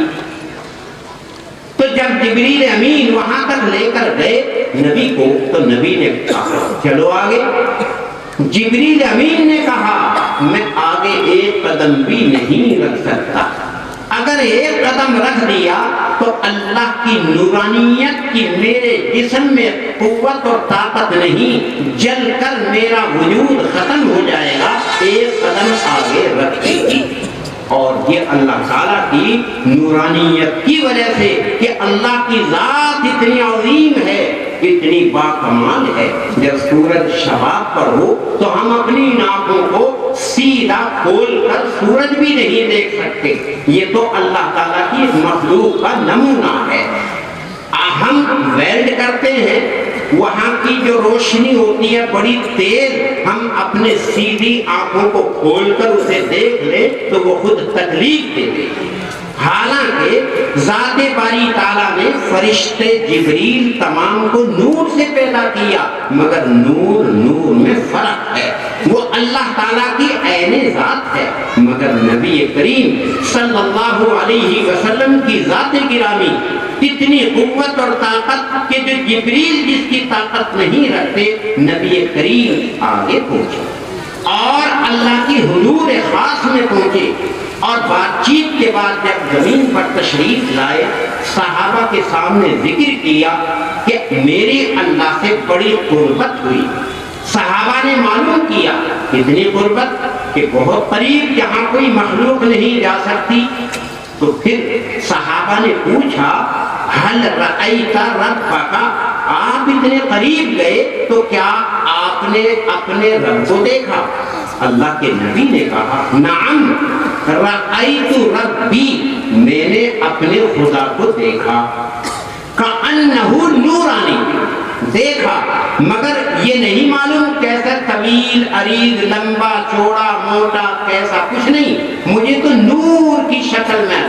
تو جب جبریل امین وہاں تک لے کر گئے نبی کو، تو نبی نے کہا چلو آگے۔ جبریل امین نے کہا میں آگے ایک قدم بھی نہیں رکھ سکتا، اگر ایک قدم رکھ دیا تو اللہ کی نورانیت کی میرے جسم میں قوت اور طاقت نہیں، جل کر میرا وجود ختم ہو جائے گا، ایک قدم آگے رکھے گی۔ اور یہ اللہ تعالیٰ کی نورانیت کی وجہ سے کہ اللہ کی ذات اتنی عظیم ہے، اتنی باکمال ہے۔ جب سورج شباب پر ہو تو ہم اپنی آنکھوں کو سیدھا کھول کر سورج بھی نہیں دیکھ سکتے، یہ تو اللہ تعالیٰ کی مخلوق کا نمونہ ہے۔ ہم ویلڈ کرتے ہیں، وہاں کی جو روشنی ہوتی ہے بڑی تیز، ہم اپنے سیدھی آنکھوں کو کھول کر اسے دیکھ لیں تو وہ خود تکلیف دیتے ہیں۔ حالانکہ ذات باری تعالیٰ نے فرشتے جبریل تمام کو نور سے پیدا کیا، مگر نور نور میں فرق ہے، وہ اللہ تعالیٰ کی عین ذات ہے، مگر نبی کریم صلی اللہ علیہ وسلم کی ذات گرامی اتنی قوت اور طاقت کہ جو جبریل جس کی طاقت نہیں رکھتے، نبی کریم آگے پہنچے اور اللہ کی حضور خاص میں پہنچے، اور بات چیت کے بعد جب زمین پر تشریف لائے، صحابہ کے سامنے ذکر کیا کہ میری اللہ سے بڑی قربت ہوئی۔ صحابہ نے معلوم کیا اتنی قربت کہ بہت قریب جہاں کوئی مخلوق نہیں جا سکتی۔ تو پھر صحابہ نے پوچھا حل رأیت ربک، آپ اتنے قریب گئے تو کیا آپ نے اپنے رب کو دیکھا؟ اللہ کے نبی نے کہا نعم رأیت ربی، میں نے اپنے خدا کو دیکھا، کأنہ نورانی، دیکھا، مگر یہ نہیں معلوم کیسا طویل عریض لمبا چوڑا موٹا کیسا، کچھ نہیں، مجھے تو نور کی شکل میں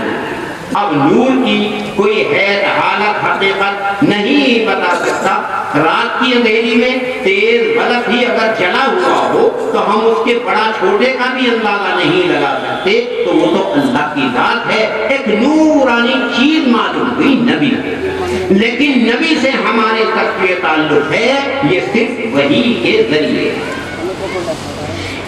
اب نور کی کوئی حالت حقیقت نہیں بتا سکتا. رات کی اندھیری میں تیز بلب ہی اگر جلا ہوا ہو تو ہم اس کے بڑا چھوٹے کا بھی اندازہ نہیں لگا سکتے. تو وہ تو اللہ کی ذات ہے. ایک نورانی چیز معلوم ہوئی نبی، لیکن نبی سے ہمارے تک یہ تعلق ہے یہ صرف وحی کے ذریعے.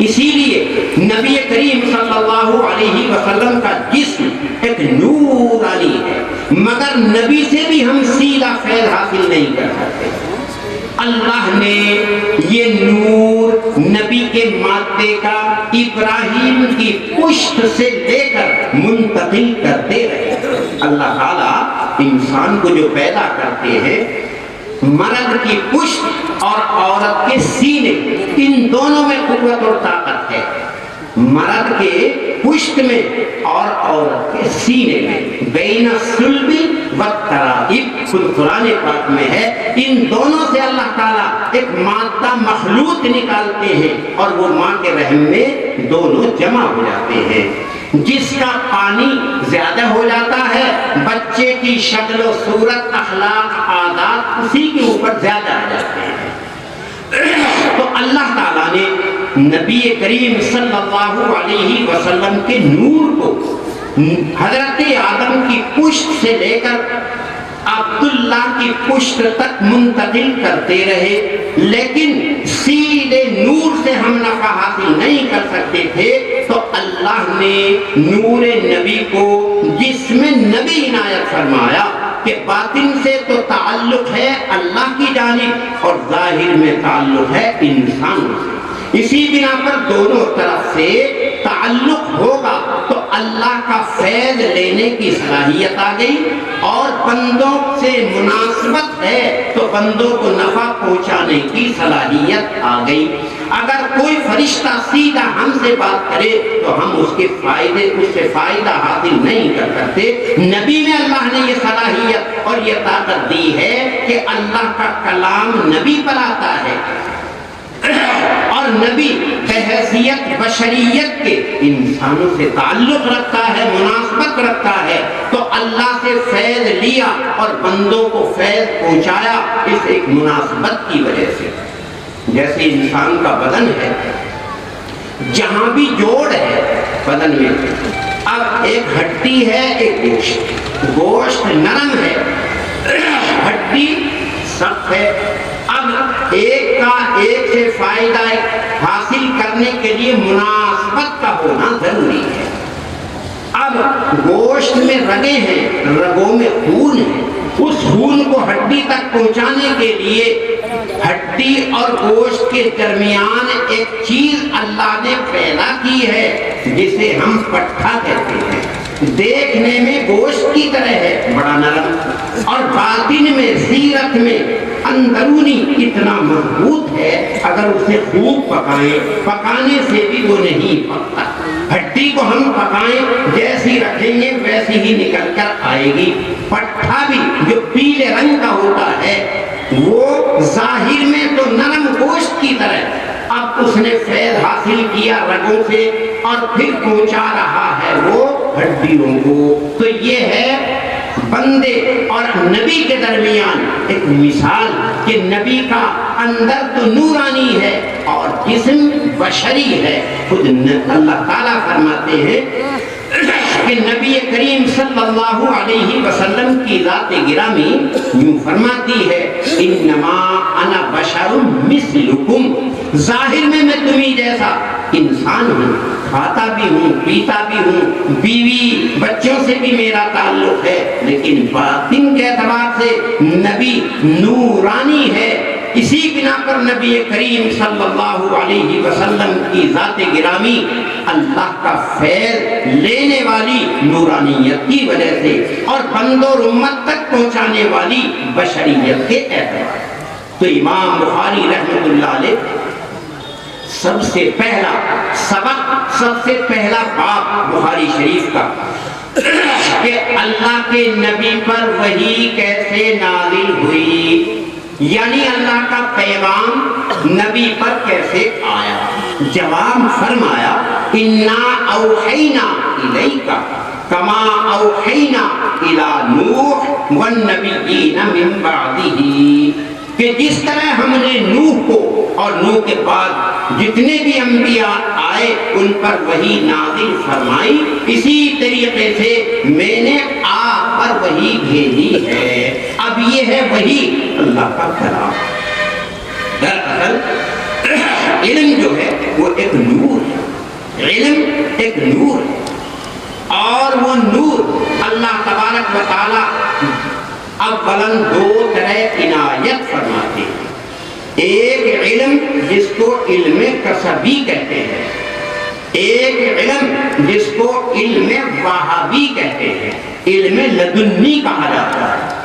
اسی لیے نبی کریم صلی اللہ علیہ وسلم کا جسم ایک نورانی ہے، مگر نبی سے بھی ہم سیدھا فیض حاصل نہیں کر سکتے. اللہ نے یہ نور نبی کے مادے کا ابراہیم کی پشت سے لے کر منتقل کرتے رہے. اللہ تعالیٰ انسان کو جو پیدا کرتے ہیں، مرد کی پشت اور عورت کے سینے، ان دونوں میں قوت اور طاقت ہے. مرد کے پشت میں اور عورت کے سینے میں، بین الصلب والترائب، خود قرآن پاک میں ہے. ان دونوں سے اللہ تعالیٰ ایک مادہ مخلوط نکالتے ہیں اور وہ ماں کے رحم میں دونوں جمع ہو جاتے ہیں. جس کا پانی زیادہ ہو جاتا ہے، بچے کی شکل و صورت، اخلاق، عادات اسی کے اوپر زیادہ آ جاتے ہیں. تو اللہ تعالیٰ نے نبی کریم صلی اللہ علیہ وسلم کے نور کو حضرت آدم کی پشت سے لے کر عبداللہ کی پشت تک منتقل کرتے رہے، لیکن سیدھے نور سے ہم نفع حاصل نہیں کر سکتے تھے. تو اللہ نے نور نبی کو جس میں نبی عنایت فرمایا کہ باطن سے تو تعلق ہے اللہ کی جانب اور ظاہر میں تعلق ہے انسان سے. اسی بنا پر دونوں طرف سے تعلق ہوگا تو اللہ کا فیض لینے کی صلاحیت آ گئی، اور بندوں سے مناسبت ہے تو بندوں کو نفع پہنچانے کی صلاحیت آ گئی. اگر کوئی فرشتہ سیدھا ہم سے بات کرے تو ہم اس سے فائدہ حاصل نہیں کر سکتے. نبی میں اللہ نے یہ صلاحیت اور یہ طاقت دی ہے کہ اللہ کا کلام نبی پر آتا ہے، اور نبی بحیثیت بشریت کے انسانوں سے تعلق رکھتا ہے، مناسبت رکھتا ہے. تو اللہ سے فیض لیا اور بندوں کو فیض پہنچایا اس ایک مناسبت کی وجہ سے. جیسے انسان کا بدن ہے، جہاں بھی جوڑ ہے بدن میں، اب ایک ہڈی ہے ایک گوشت. گوشت نرم ہے، ہڈی سخت ہے. اب ایک کا ایک سے فائدہ حاصل کرنے کے لیے مناسبت کا ہونا ضروری ہے. اب گوشت میں رگیں ہیں، رگوں میں خون ہے. اس خون کو ہڈی تک پہنچانے کے لیے ہڈی اور گوشت کے درمیان ایک چیز اللہ نے پیدا کی ہے جسے ہم پٹھا کہتے ہیں. دیکھنے میں گوشت کی طرح ہے، بڑا نرم، اور باطن میں سیرت میں اندرونی اتنا مضبوط ہے اگر اسے خوب پکائیں، پکانے سے بھی وہ نہیں پکتا. ہڈی کو ہم پکائیں جیسی رکھیں گے ویسی ہی نکل کر آئے گی. پٹھا بھی جو پیلے رنگ کا ہوتا ہے وہ ظاہر میں تو نرم گوشت کی طرح، اب اس نے فیض حاصل کیا رگوں سے اور پھر پہنچا رہا ہے وہ ہڈیوں کو. تو یہ ہے بندے اور نبی کے درمیان ایک مثال کہ نبی کا اندر تو نورانی ہے اور جسم بشری ہے. خود اللہ تعالیٰ فرماتے ہیں کہ نبی کریم صلی اللہ علیہ وسلم کی ذات گرامی یوں فرماتی ہے، انما انا بشر مثلکم، ظاہر میں تمہیں جیسا انسان ہوں، کھاتا بھی ہوں، پیتا بھی ہوں، بیوی بچوں سے بھی میرا تعلق ہے، لیکن باطن کے اعتبار سے نبی نورانی ہے. اسی بنا پر نبی کریم صلی اللہ علیہ وسلم کی ذات گرامی اللہ کا فیض لینے والی نورانیت کی وجہ سے اور بندوں اور امت تک پہنچانے والی بشریت کے اعتبار. تو امام بخاری رحمۃ اللہ علیہ سب سے پہلا سبق، سب سے پہلا باب بخاری شریف کا کہ اللہ کے نبی پر وحی کیسے نازل ہوئی، یعنی اللہ کا پیغام نبی پر کیسے آیا. جواب فرمایا، انا اوحینا الیک کما اوحینا اوحینا الی نوح والنبیین من بعدہ، کہ جس طرح ہم نے نوح کو اور نوح کے بعد جتنے بھی انبیاء آئے ان پر وحی نازل فرمائی، اسی طریقے سے میں نے آپ پر وحی بھیجی ہے۔ اب یہ ہے وحی اللہ کا کلام۔ دراصل علم جو ہے وہ ایک نور ہے، علم ایک نور ہے، اور وہ نور اللہ تبارک و تعالی اولاً دو طرح عنایت فرماتے ہیں۔ ایک علم جس کو علم کسبی کہتے ہیں، ایک علم جس کو علم وہابی کہتے ہیں، علم لدنی کہا جاتا ہے۔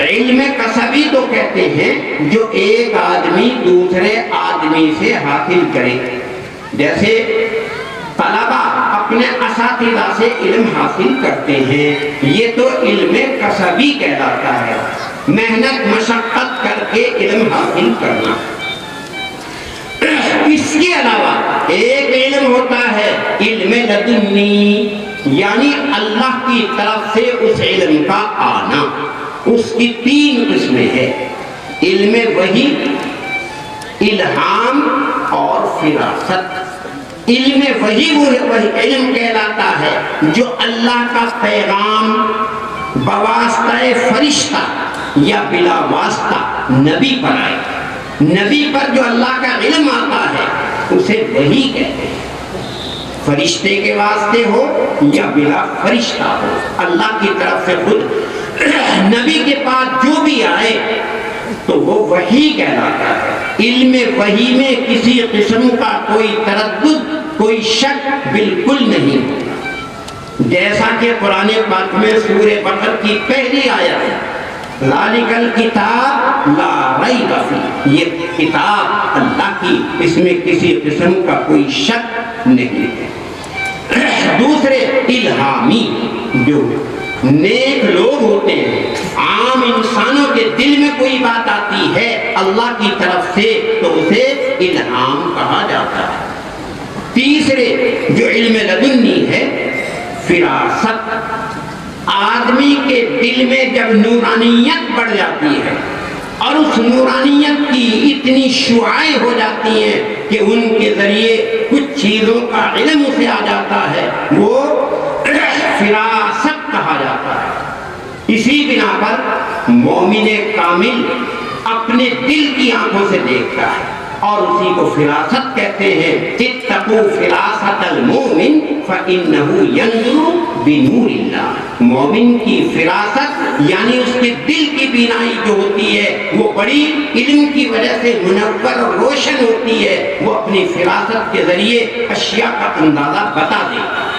علم کسبی تو کہتے ہیں جو ایک آدمی دوسرے آدمی سے حاصل کرے، جیسے طلبہ اپنے اساتذہ سے علم حاصل کرتے ہیں، یہ تو علم کسبی کہلاتا ہے، محنت مشقت کر کے علم حاصل کرنا۔ اس کے علاوہ ایک علم ہوتا ہے علم لدنی، یعنی اللہ کی طرف سے اس علم کا آنا۔ اس کی تین قسمیں ہیں، علم وحی، الہام اور فراست۔ علم وحی وہ علم کہلاتا ہے جو اللہ کا پیغام بواسطہ فرشتہ یا بلا واسطہ نبی پر آئے۔ نبی پر جو اللہ کا علم آتا ہے اسے وحی کہتے ہیں، فرشتے کے واسطے ہو یا بلا فرشتہ ہو، اللہ کی طرف سے خود نبی کے پاس جو بھی آئے تو وہ وحی کہلاتا ہے۔ علم وحی میں کسی قسم کا کوئی تردد، کوئی شک بالکل نہیں، جیسا کہ قرآن پاک میں سورہ بقرہ کی پہلی آیت ذالک الکتاب لا ریب فیہ، یہ کتاب اللہ کی، اس میں کسی قسم کا کوئی شک نہیں ہے۔ دوسرے الہامی، جو نیک لوگ ہوتے ہیں، عام انسانوں کے دل میں کوئی بات آتی ہے اللہ کی طرف سے تو اسے الہام کہا جاتا ہے۔ تیسرے جو علم لدنی ہے فراست، آدمی کے دل میں جب نورانیت بڑھ جاتی ہے اور اس نورانیت کی اتنی شعاعیں ہو جاتی ہیں کہ ان کے ذریعے کچھ چیزوں کا علم اسے آ جاتا ہے، وہ فراست کہا جاتا ہے۔ اسی بنا پر مومن کامل اپنے دل کی آنکھوں سے دیکھتا ہے اور اسی کو فراست کہتے ہیں۔ اتقوا فراست المؤمن فإنه ينظر بنور اللہ، مومن کی فراست یعنی اس کے دل کی بینائی جو ہوتی ہے وہ بڑی علم کی وجہ سے منور اور روشن ہوتی ہے، وہ اپنی فراست کے ذریعے اشیاء کا اندازہ بتا دیتا ہے۔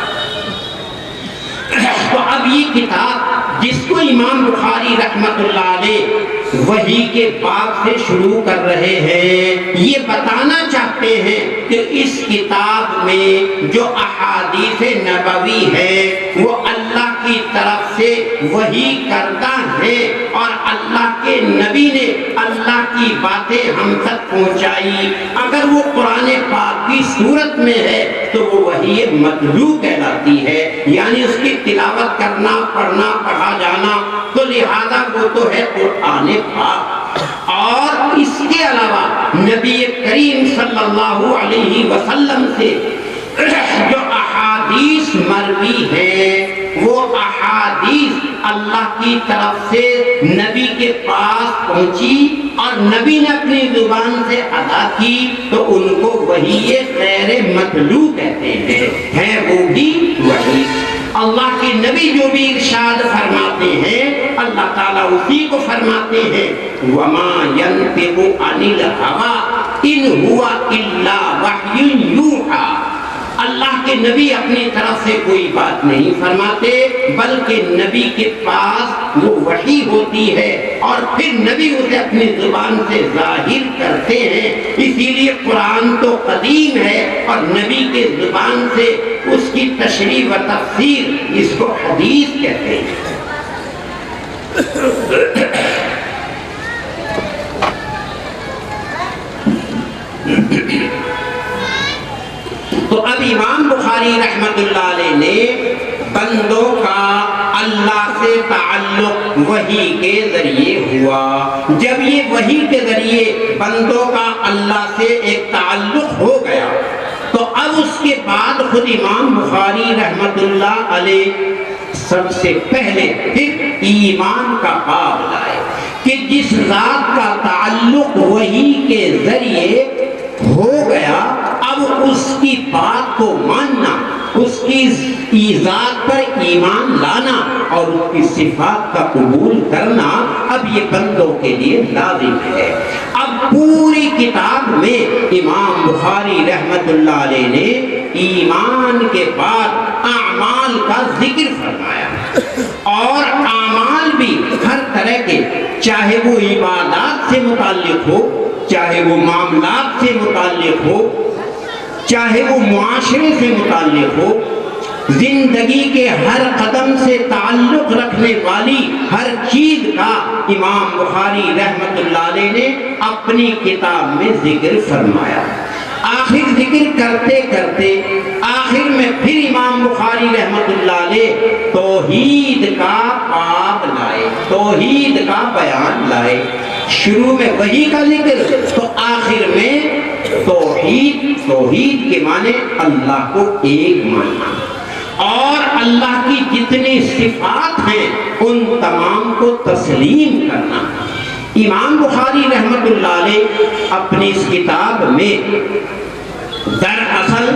تو اب یہ کتاب جس کو امام بخاری رحمت اللہ علیہ وحی کے باب سے شروع کر رہے ہیں، یہ بتانا چاہتے ہیں کہ اس کتاب میں جو احادیث نبوی ہے وہ اللہ کی طرف سے وحی کردہ ہے، اور اللہ کے نبی نے اللہ کی باتیں ہم تک پہنچائی۔ اگر وہ قرآن پاک کی صورت میں ہے تو وہ وحی متلو کہلاتی ہے، یعنی اس کی تلاوت کرنا، پڑھنا، پڑھا جانا، تو لہذا وہ تو ہے قرآن پاک۔ اور اس کے علاوہ نبی کریم صلی اللہ علیہ وسلم سے جو احادیث مروی ہیں وہ احادیث اللہ کی طرف سے نبی کے پاس پہنچی اور نبی نے اپنی زبان سے ادا کی تو ان کو وحی غیر متلو کہتے ہیں، ہے وہ بھی وحی۔ اللہ کے نبی جو بھی ارشاد فرماتے ہیں اللہ تعالیٰ اسی کو فرماتے ہیں، وَمَا يَنْطِقُ عَنِ الْهَوَىٰ إِنْ هُوَ إِلَّا وَحْيٌ يُوحَىٰ۔ اللہ کے نبی اپنی طرف سے کوئی بات نہیں فرماتے بلکہ نبی کے پاس وہ وحی ہوتی ہے اور پھر نبی اسے اپنی زبان سے ظاہر کرتے ہیں۔ اسی لیے قرآن تو قدیم ہے اور نبی کے زبان سے اس کی تشریح و تفسیر اس کو حدیث کہتے ہیں۔ تو اب امام بخاری رحمت اللہ علیہ نے بندوں کا اللہ تعلق وحی کے ذریعے ہوا۔ جب یہ وحی کے ذریعے بندوں کا اللہ سے ایک تعلق ہو گیا تو اب اس کے بعد خود امام بخاری رحمت اللہ علیہ سب سے پہلے پھر ایمان کا باب لائے کہ جس ذات کا تعلق وحی کے ذریعے ہو گیا اب اس کی بات کو ماننا، اس کی ذات پر ایمان لانا اور اس کی صفات کا قبول کرنا اب یہ بندوں کے لیے لازم ہے۔ اب پوری کتاب میں امام بخاری رحمت اللہ علیہ نے ایمان کے بعد اعمال کا ذکر فرمایا، اور اعمال بھی ہر طرح کے، چاہے وہ عبادات سے متعلق ہو، چاہے وہ معاملات سے متعلق ہو، چاہے وہ معاشرے سے متعلق ہو، زندگی کے ہر قدم سے تعلق رکھنے والی ہر چیز کا امام بخاری رحمت اللہ علیہ نے اپنی کتاب میں ذکر فرمایا۔ آخر ذکر کرتے کرتے آخر میں پھر امام بخاری رحمت اللہ علیہ توحید کا باب لائے، توحید کا بیان لائے۔ شروع میں وحی کا ذکر تو آخر میں توحید، توحید کے معنی اللہ کو ایک ماننا اور اللہ کی جتنی صفات ہیں ان تمام کو تسلیم کرنا۔ امام بخاری رحمت اللہ علیہ اپنی اس کتاب میں دراصل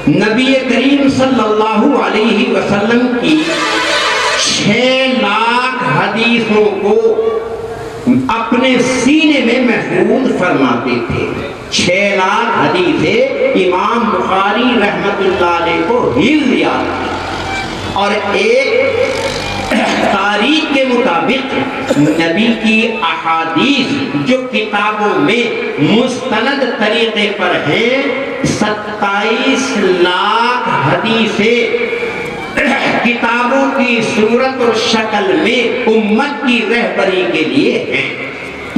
نبی کریم صلی اللہ علیہ وسلم کی 6 لاکھ حدیثوں کو اپنے سینے میں محفوظ فرماتے تھے۔ 6 لاکھ حدیثیں امام بخاری رحمت اللہ علیہ کو حفظ یاد تھی، اور ایک تاریخ کے مطابق نبی کی احادیث جو کتابوں میں مستند طریقے پر ہیں 27 لاکھ حدیثیں کتابوں کی صورت اور شکل میں امت کی رہبری کے لیے ہیں۔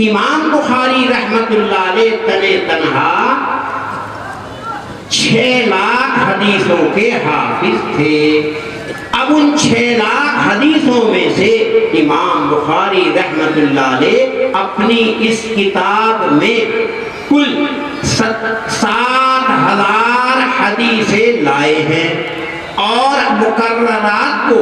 امام بخاری رحمت اللہ علیہ تنے تنہا 6 لاکھ حدیثوں کے حافظ تھے۔ اب ان 6 لاکھ حدیثوں میں سے امام بخاری رحمت اللہ علیہ اپنی اس کتاب میں کل 7,000 حدیثیں لائے ہیں، اور مقررات کو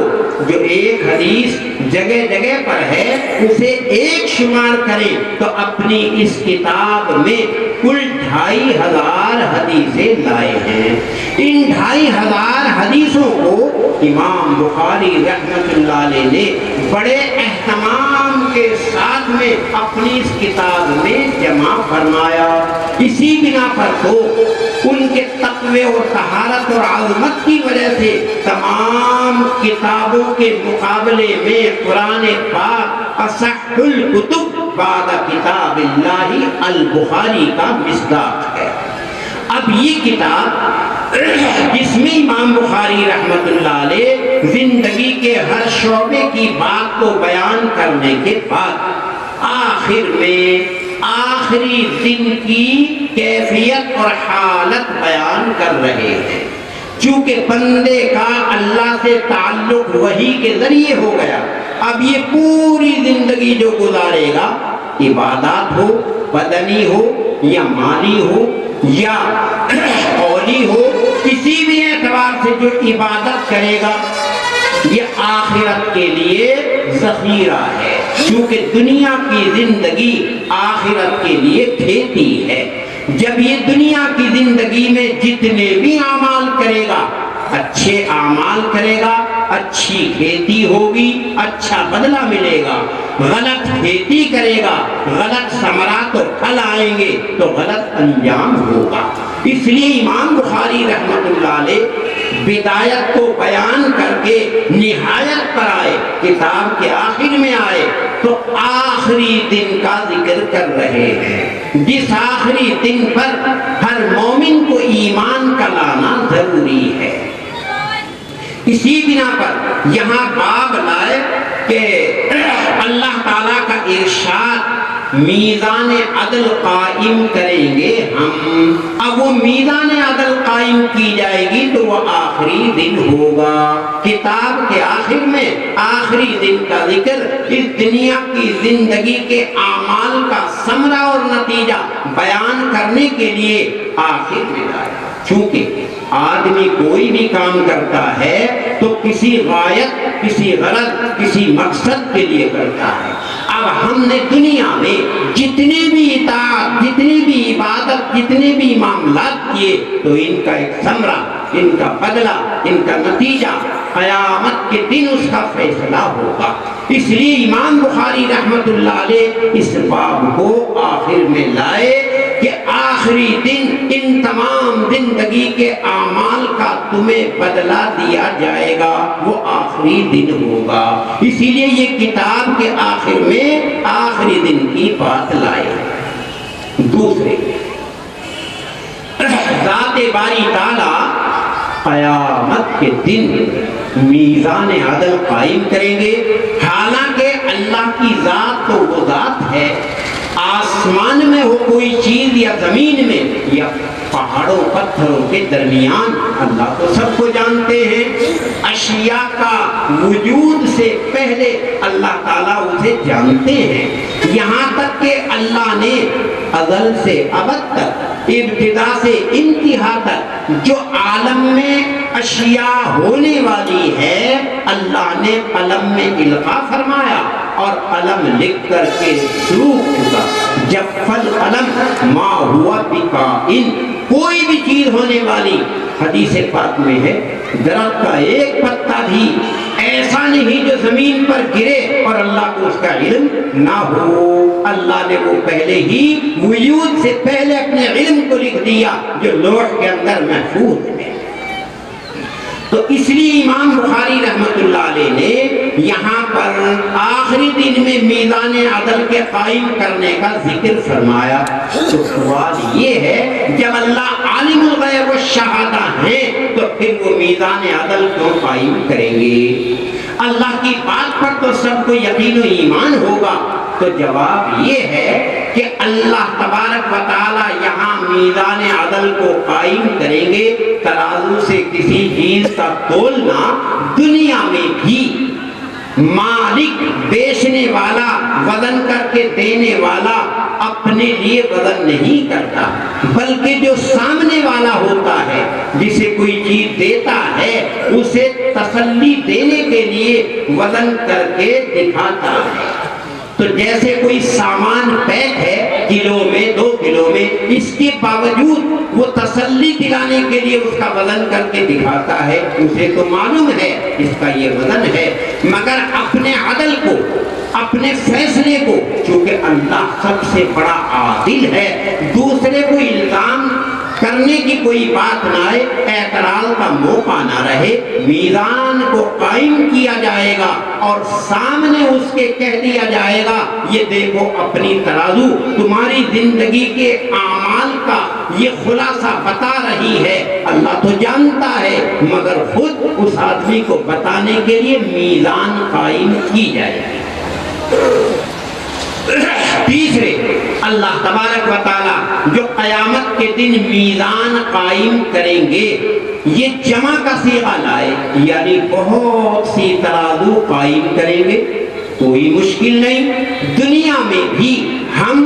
جو ایک حدیث جگہ جگہ پر ہے اسے ایک شمار کریں تو اپنی اس کتاب میں کل 2,500 حدیثیں لائے ہیں۔ ان 2,500 حدیثوں کو امام بخاری رحمت اللہ علیہ نے بڑے اہتمام کے ساتھ میں اپنی اس کتاب میں جمع فرمایا۔ اسی بنا پر تو ان کے تقوی اور طہارت اور عظمت کی وجہ سے تمام کتابوں کے مقابلے میں قرآن پاک اصح الکتب بعد کتاب اللہ البخاری کا مصداق ہے۔ اب یہ کتاب جس میں امام بخاری رحمت اللہ علیہ زندگی کے ہر شعبے کی بات کو بیان کرنے کے بعد آخر میں آخری دن کی کیفیت اور حالت بیان کر رہے ہیں۔ چونکہ بندے کا اللہ سے تعلق وحی کے ذریعے ہو گیا، اب یہ پوری زندگی جو گزارے گا، عبادات ہو، بدنی ہو یا مالی ہو یا قولی ہو، کسی بھی اعتبار سے جو عبادت کرے گا یہ آخرت کے لیے ذخیرہ ہے، کیونکہ دنیا کی زندگی آخرت کے لیے کھیتی ہے۔ جب یہ دنیا کی زندگی میں جتنے بھی اعمال کرے گا، اچھے اعمال کرے گا، اچھی کھیتی ہوگی، اچھا بدلہ ملے گا۔ غلط کھیتی کرے گا، غلط ثمرات و پھل آئیں گے تو غلط انجام ہوگا۔ اس لیے امام بخاری رحمت اللہ علیہ بدایت کو بیان کر کے نہایت پر آئے، کتاب کے آخر میں آئے تو آخری دن کا ذکر کر رہے ہیں، جس آخری دن پر ہر مومن کو ایمان کا لانا ضروری ہے۔ اسی بنا پر یہاں باب لائے کہ اللہ تعالیٰ کا ارشاد میزان عدل قائم کریں گے ہم. اب وہ میزان عدل قائم کی جائے گی تو وہ آخری دن ہوگا. کتاب کے آخر میں آخری دن کا ذکر اس دنیا کی زندگی کے اعمال کا ثمرہ اور نتیجہ بیان کرنے کے لیے آخر میں آیا. چونکہ آدمی کوئی بھی کام کرتا ہے تو کسی غایت، کسی غرض، کسی مقصد کے لیے کرتا ہے. اب ہم نے دنیا میں جتنے بھی اطاعت، جتنے بھی عبادت، جتنے بھی معاملات کیے تو ان کا ایک ثمرہ، ان کا بدلہ، ان کا نتیجہ قیامت کے دن اس کا فیصلہ ہوگا. اس لیے امام بخاری رحمت اللہ علیہ اس باب کو آخر میں لائے کہ آخری دن ان تمام زندگی کے اعمال کا تمہیں بدلہ دیا جائے گا، وہ آخری دن ہوگا. اسی لیے یہ کتاب کے آخر میں آخری دن کی بات لائے. دوسرے، ذات باری تعالی قیامت کے دن میزان عدل قائم کریں گے. حالانکہ اللہ کی ذات تو وہ ذات ہے، آسمان میں ہو کوئی چیز یا زمین میں یا پہاڑوں پتھروں کے درمیان، اللہ تو سب کو جانتے ہیں. اشیاء کا وجود سے پہلے اللہ تعالیٰ اسے جانتے ہیں. یہاں تک کہ اللہ نے ازل سے ابد تک، ابتدا سے انتہا تک جو عالم میں اشیاء ہونے والی ہے اللہ نے قلم میں القاء فرمایا اور قلم لکھ کر کے سوکھ چکا. جف القلم ما ہوا بکائن، کوئی بھی چیز ہونے والی، حدیث پاک میں ہے درخت کا ایک پتا بھی ایسا نہیں جو زمین پر گرے اور اللہ کو اس کا علم نہ ہو. اللہ نے وہ پہلے ہی وجود سے پہلے اپنے علم کو لکھ دیا جو لوح کے اندر محفوظ ہے. تو اس لیے امام بخاری رحمت اللہ علیہ نے یہاں پر آخری دن میں میزان عدل کے قائم کرنے کا ذکر فرمایا. تو سوال یہ ہے جب اللہ عالم الغیب والشہادہ ہیں تو پھر وہ میزان عدل کیوں قائم کریں گے؟ اللہ کی بات پر تو سب کو یقین و ایمان ہوگا. تو جواب یہ ہے کہ اللہ تبارک و تعالی یہاں میزان عدل کو قائم کریں گے. ترازو سے کسی چیز کا تولنا دنیا میں بھی مالک، بیچنے والا، وزن کر کے دینے والا اپنے لیے وزن نہیں کرتا، بلکہ جو سامنے والا ہوتا ہے جسے کوئی چیز دیتا ہے اسے تسلی دینے کے لیے وزن کر کے دکھاتا ہے. تو جیسے کوئی سامان پیک ہے کلو میں، 2 کلو میں، اس کے باوجود وہ تسلی دلانے کے لیے اس کا وزن کر کے دکھاتا ہے. اسے تو معلوم ہے اس کا یہ وزن ہے، مگر اپنے عدل کو، اپنے فیصلے کو، چونکہ اللہ سب سے بڑا عادل ہے، دوسرے کو الزام کرنے کی کوئی بات نہ آئے، اعتراض کا موقع نہ رہے، میزان کو قائم کیا جائے گا اور سامنے اس کے کہہ دیا جائے گا یہ دیکھو اپنی ترازو تمہاری زندگی کے اعمال کا یہ خلاصہ بتا رہی ہے. اللہ تو جانتا ہے مگر خود اس آدمی کو بتانے کے لیے میزان قائم کی جائے گی. تیسرے، اللہ تبارک و تعالی جو قیامت کے دن میزان قائم کریں گے یہ جمع کا صیغہ لائے، یعنی بہت سی ترازو قائم کریں گے. کوئی مشکل نہیں، دنیا میں بھی ہم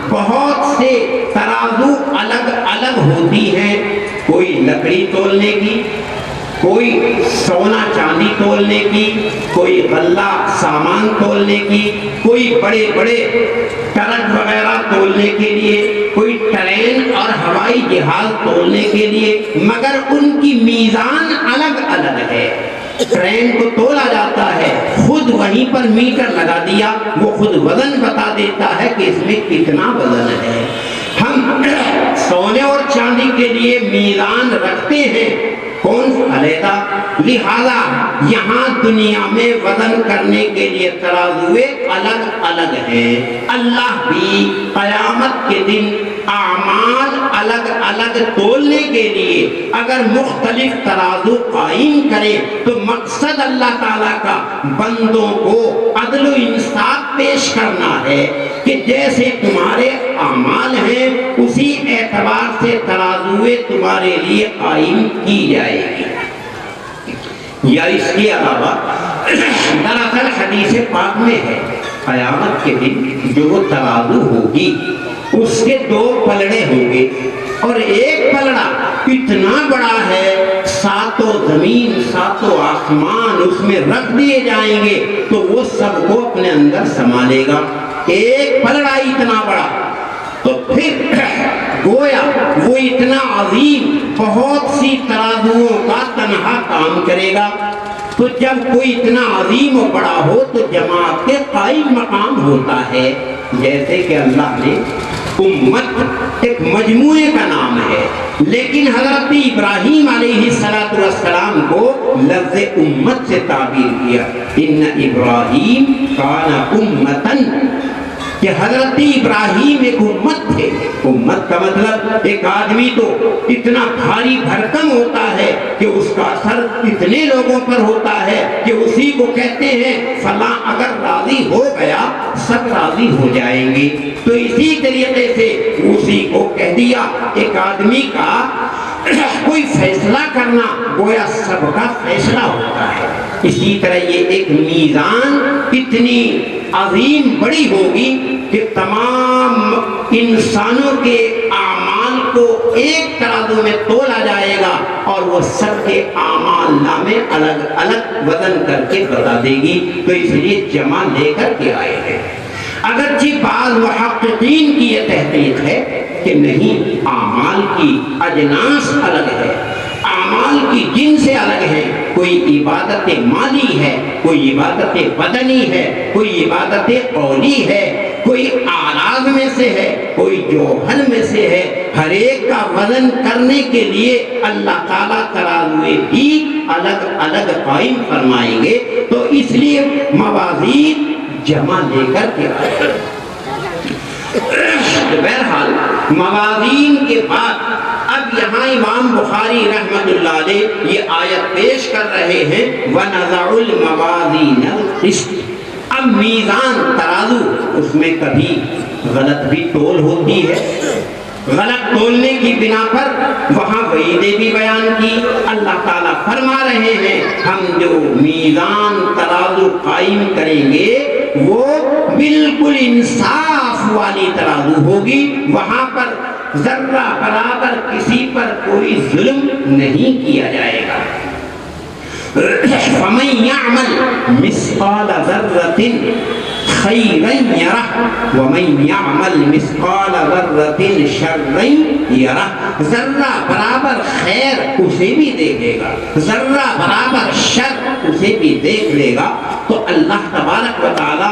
بہت سے ترازو الگ الگ ہوتی ہیں. کوئی لکڑی تولنے کی، کوئی سونا چاندی تولنے کی، کوئی غلہ سامان تولنے کی، کوئی بڑے بڑے ٹرک وغیرہ تولنے کے لیے، کوئی ٹرین اور ہوائی جہاز تولنے کے لیے، مگر ان کی میزان الگ الگ ہے. ٹرین کو تولا جاتا ہے، خود وہیں پر میٹر لگا دیا، وہ خود وزن بتا دیتا ہے کہ اس میں کتنا وزن ہے. ہم سونے اور چاندی کے لیے میزان رکھتے ہیں، کون علیحدہ لہذا یہاں دنیا میں وزن کرنے کے لیے ترازوے الگ الگ ہیں. اللہ بھی قیامت کے دن اعمال الگ الگ تولنے کے لیے اگر مختلف ترازو قائم کرے تو مقصد اللہ تعالیٰ کا بندوں کو عدل و انصاف پیش کرنا ہے کہ جیسے تمہارے اعمال ہیں اسی اعتبار سے ترازوے تمہارے لیے قائم کی جائے گی. یا اس کے علاوہ دراصل حدیث پاک میں ہے قیامت کے دن جو وہ ترازو ہوگی اس کے 2 پلڑے ہوں گے اور ایک پلڑا اتنا بڑا ہے 7 زمین 7 آسمان اس میں رکھ دیے جائیں گے تو وہ سب کو اپنے اندر سنبھالے گا. ایک پلڑا اتنا بڑا تو پھر گویا وہ اتنا عظیم بہت سی ترازوؤں کا تنہا کام کرے گا. تو جب کوئی اتنا عظیم و بڑا ہو تو جماعت کے قائم مقام ہوتا ہے. جیسے کہ اللہ نے امت ایک مجموعے کا نام ہے لیکن حضرت ابراہیم علیہ السلام کو لفظ امت سے تعبیر کیا. ان ابراہیم کان امتن کہ حضرت ابراہیم ایک امت تھے. امت کا مطلب ایک آدمی تو اتنا بھاری بھرکم ہوتا ہے کہ اس کا اثر اتنے لوگوں پر ہوتا ہے کہ اسی کو کہتے ہیں فلاں اگر راضی ہو گیا سب راضی ہو جائیں گے. تو اسی طریقے سے اسی کو کہہ دیا ایک آدمی کا کوئی فیصلہ کرنا گویا سب کا فیصلہ ہوتا ہے. اسی طرح یہ ایک میزان اتنی عظیم بڑی ہوگی کہ تمام انسانوں کے اعمال کو ایک ترازو میں تولا جائے گا اور وہ سب کے اعمال نامے الگ الگ وزن کر کے بتا دے گی. تو اس لیے جمع لے کر کے آئے ہیں. اگرچہ بعض محققین کی یہ تحقیق ہے کہ نہیں اعمال کی اجناس الگ ہے اعمال کی جن سے الگ ہے. کوئی عبادت مالی ہے کوئی عبادت بدنی ہے کوئی عبادت قولی ہے کوئی اعراض میں سے ہے کوئی جوہر میں سے ہے. ہر ایک کا وزن کرنے کے لیے اللہ تعالیٰ ترازوے بھی الگ الگ قائم فرمائیں گے. تو اس لیے موازین جمع لے کر کے آئے. بہرحال موازین کے بعد اب یہاں امام بخاری رحمت اللہ علیہ یہ آیت پیش کر رہے ہیں وَنَضَعُ الْمَوَازِينَ الْقِسْطَ. اب میزان ترازو اس میں کبھی غلط بھی تول ہوتی ہے. غلط تولنے کی بنا پر وہاں وعیدیں بھی بیان کی. اللہ تعالیٰ فرما رہے ہیں ہم جو میزان ترازو قائم کریں گے وہ بالکل انصاف والی ترازو ہوگی. وہاں پر ذرہ برابر کسی پر کوئی ظلم نہیں کیا جائے گا. فَمَن يَعْمَلْ مِثْقَالَ ذَرَّةٍ خَيْرًا يَرَهُ وَمَن يَعْمَلْ مِثْقَالَ ذَرَّةٍ شَرًّا يَرَهُ. ذرہ برابر خیر اسے بھی دیکھے گا ذرہ برابر شر اسے بھی دیکھ لے گا. تو اللہ تبارک و تعالی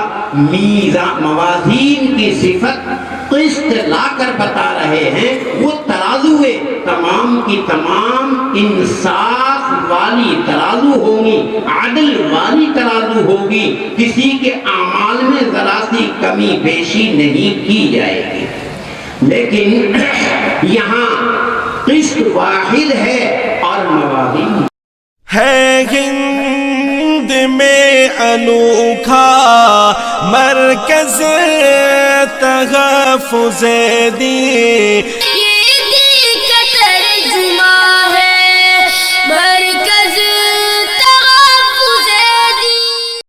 میزان موازین کی صفت قسط لا کر بتا رہے ہیں. وہ ترازوے تمام کی تمام انصاف والی ترازو ہوگی عدل والی ترازو ہوگی. کسی کے اعمال میں ذرا سی کمی بیشی نہیں کی جائے گی. لیکن یہاں قسط واحد ہے اور موازین ہے ہند میں انوکھا مرکز تحفظ دین.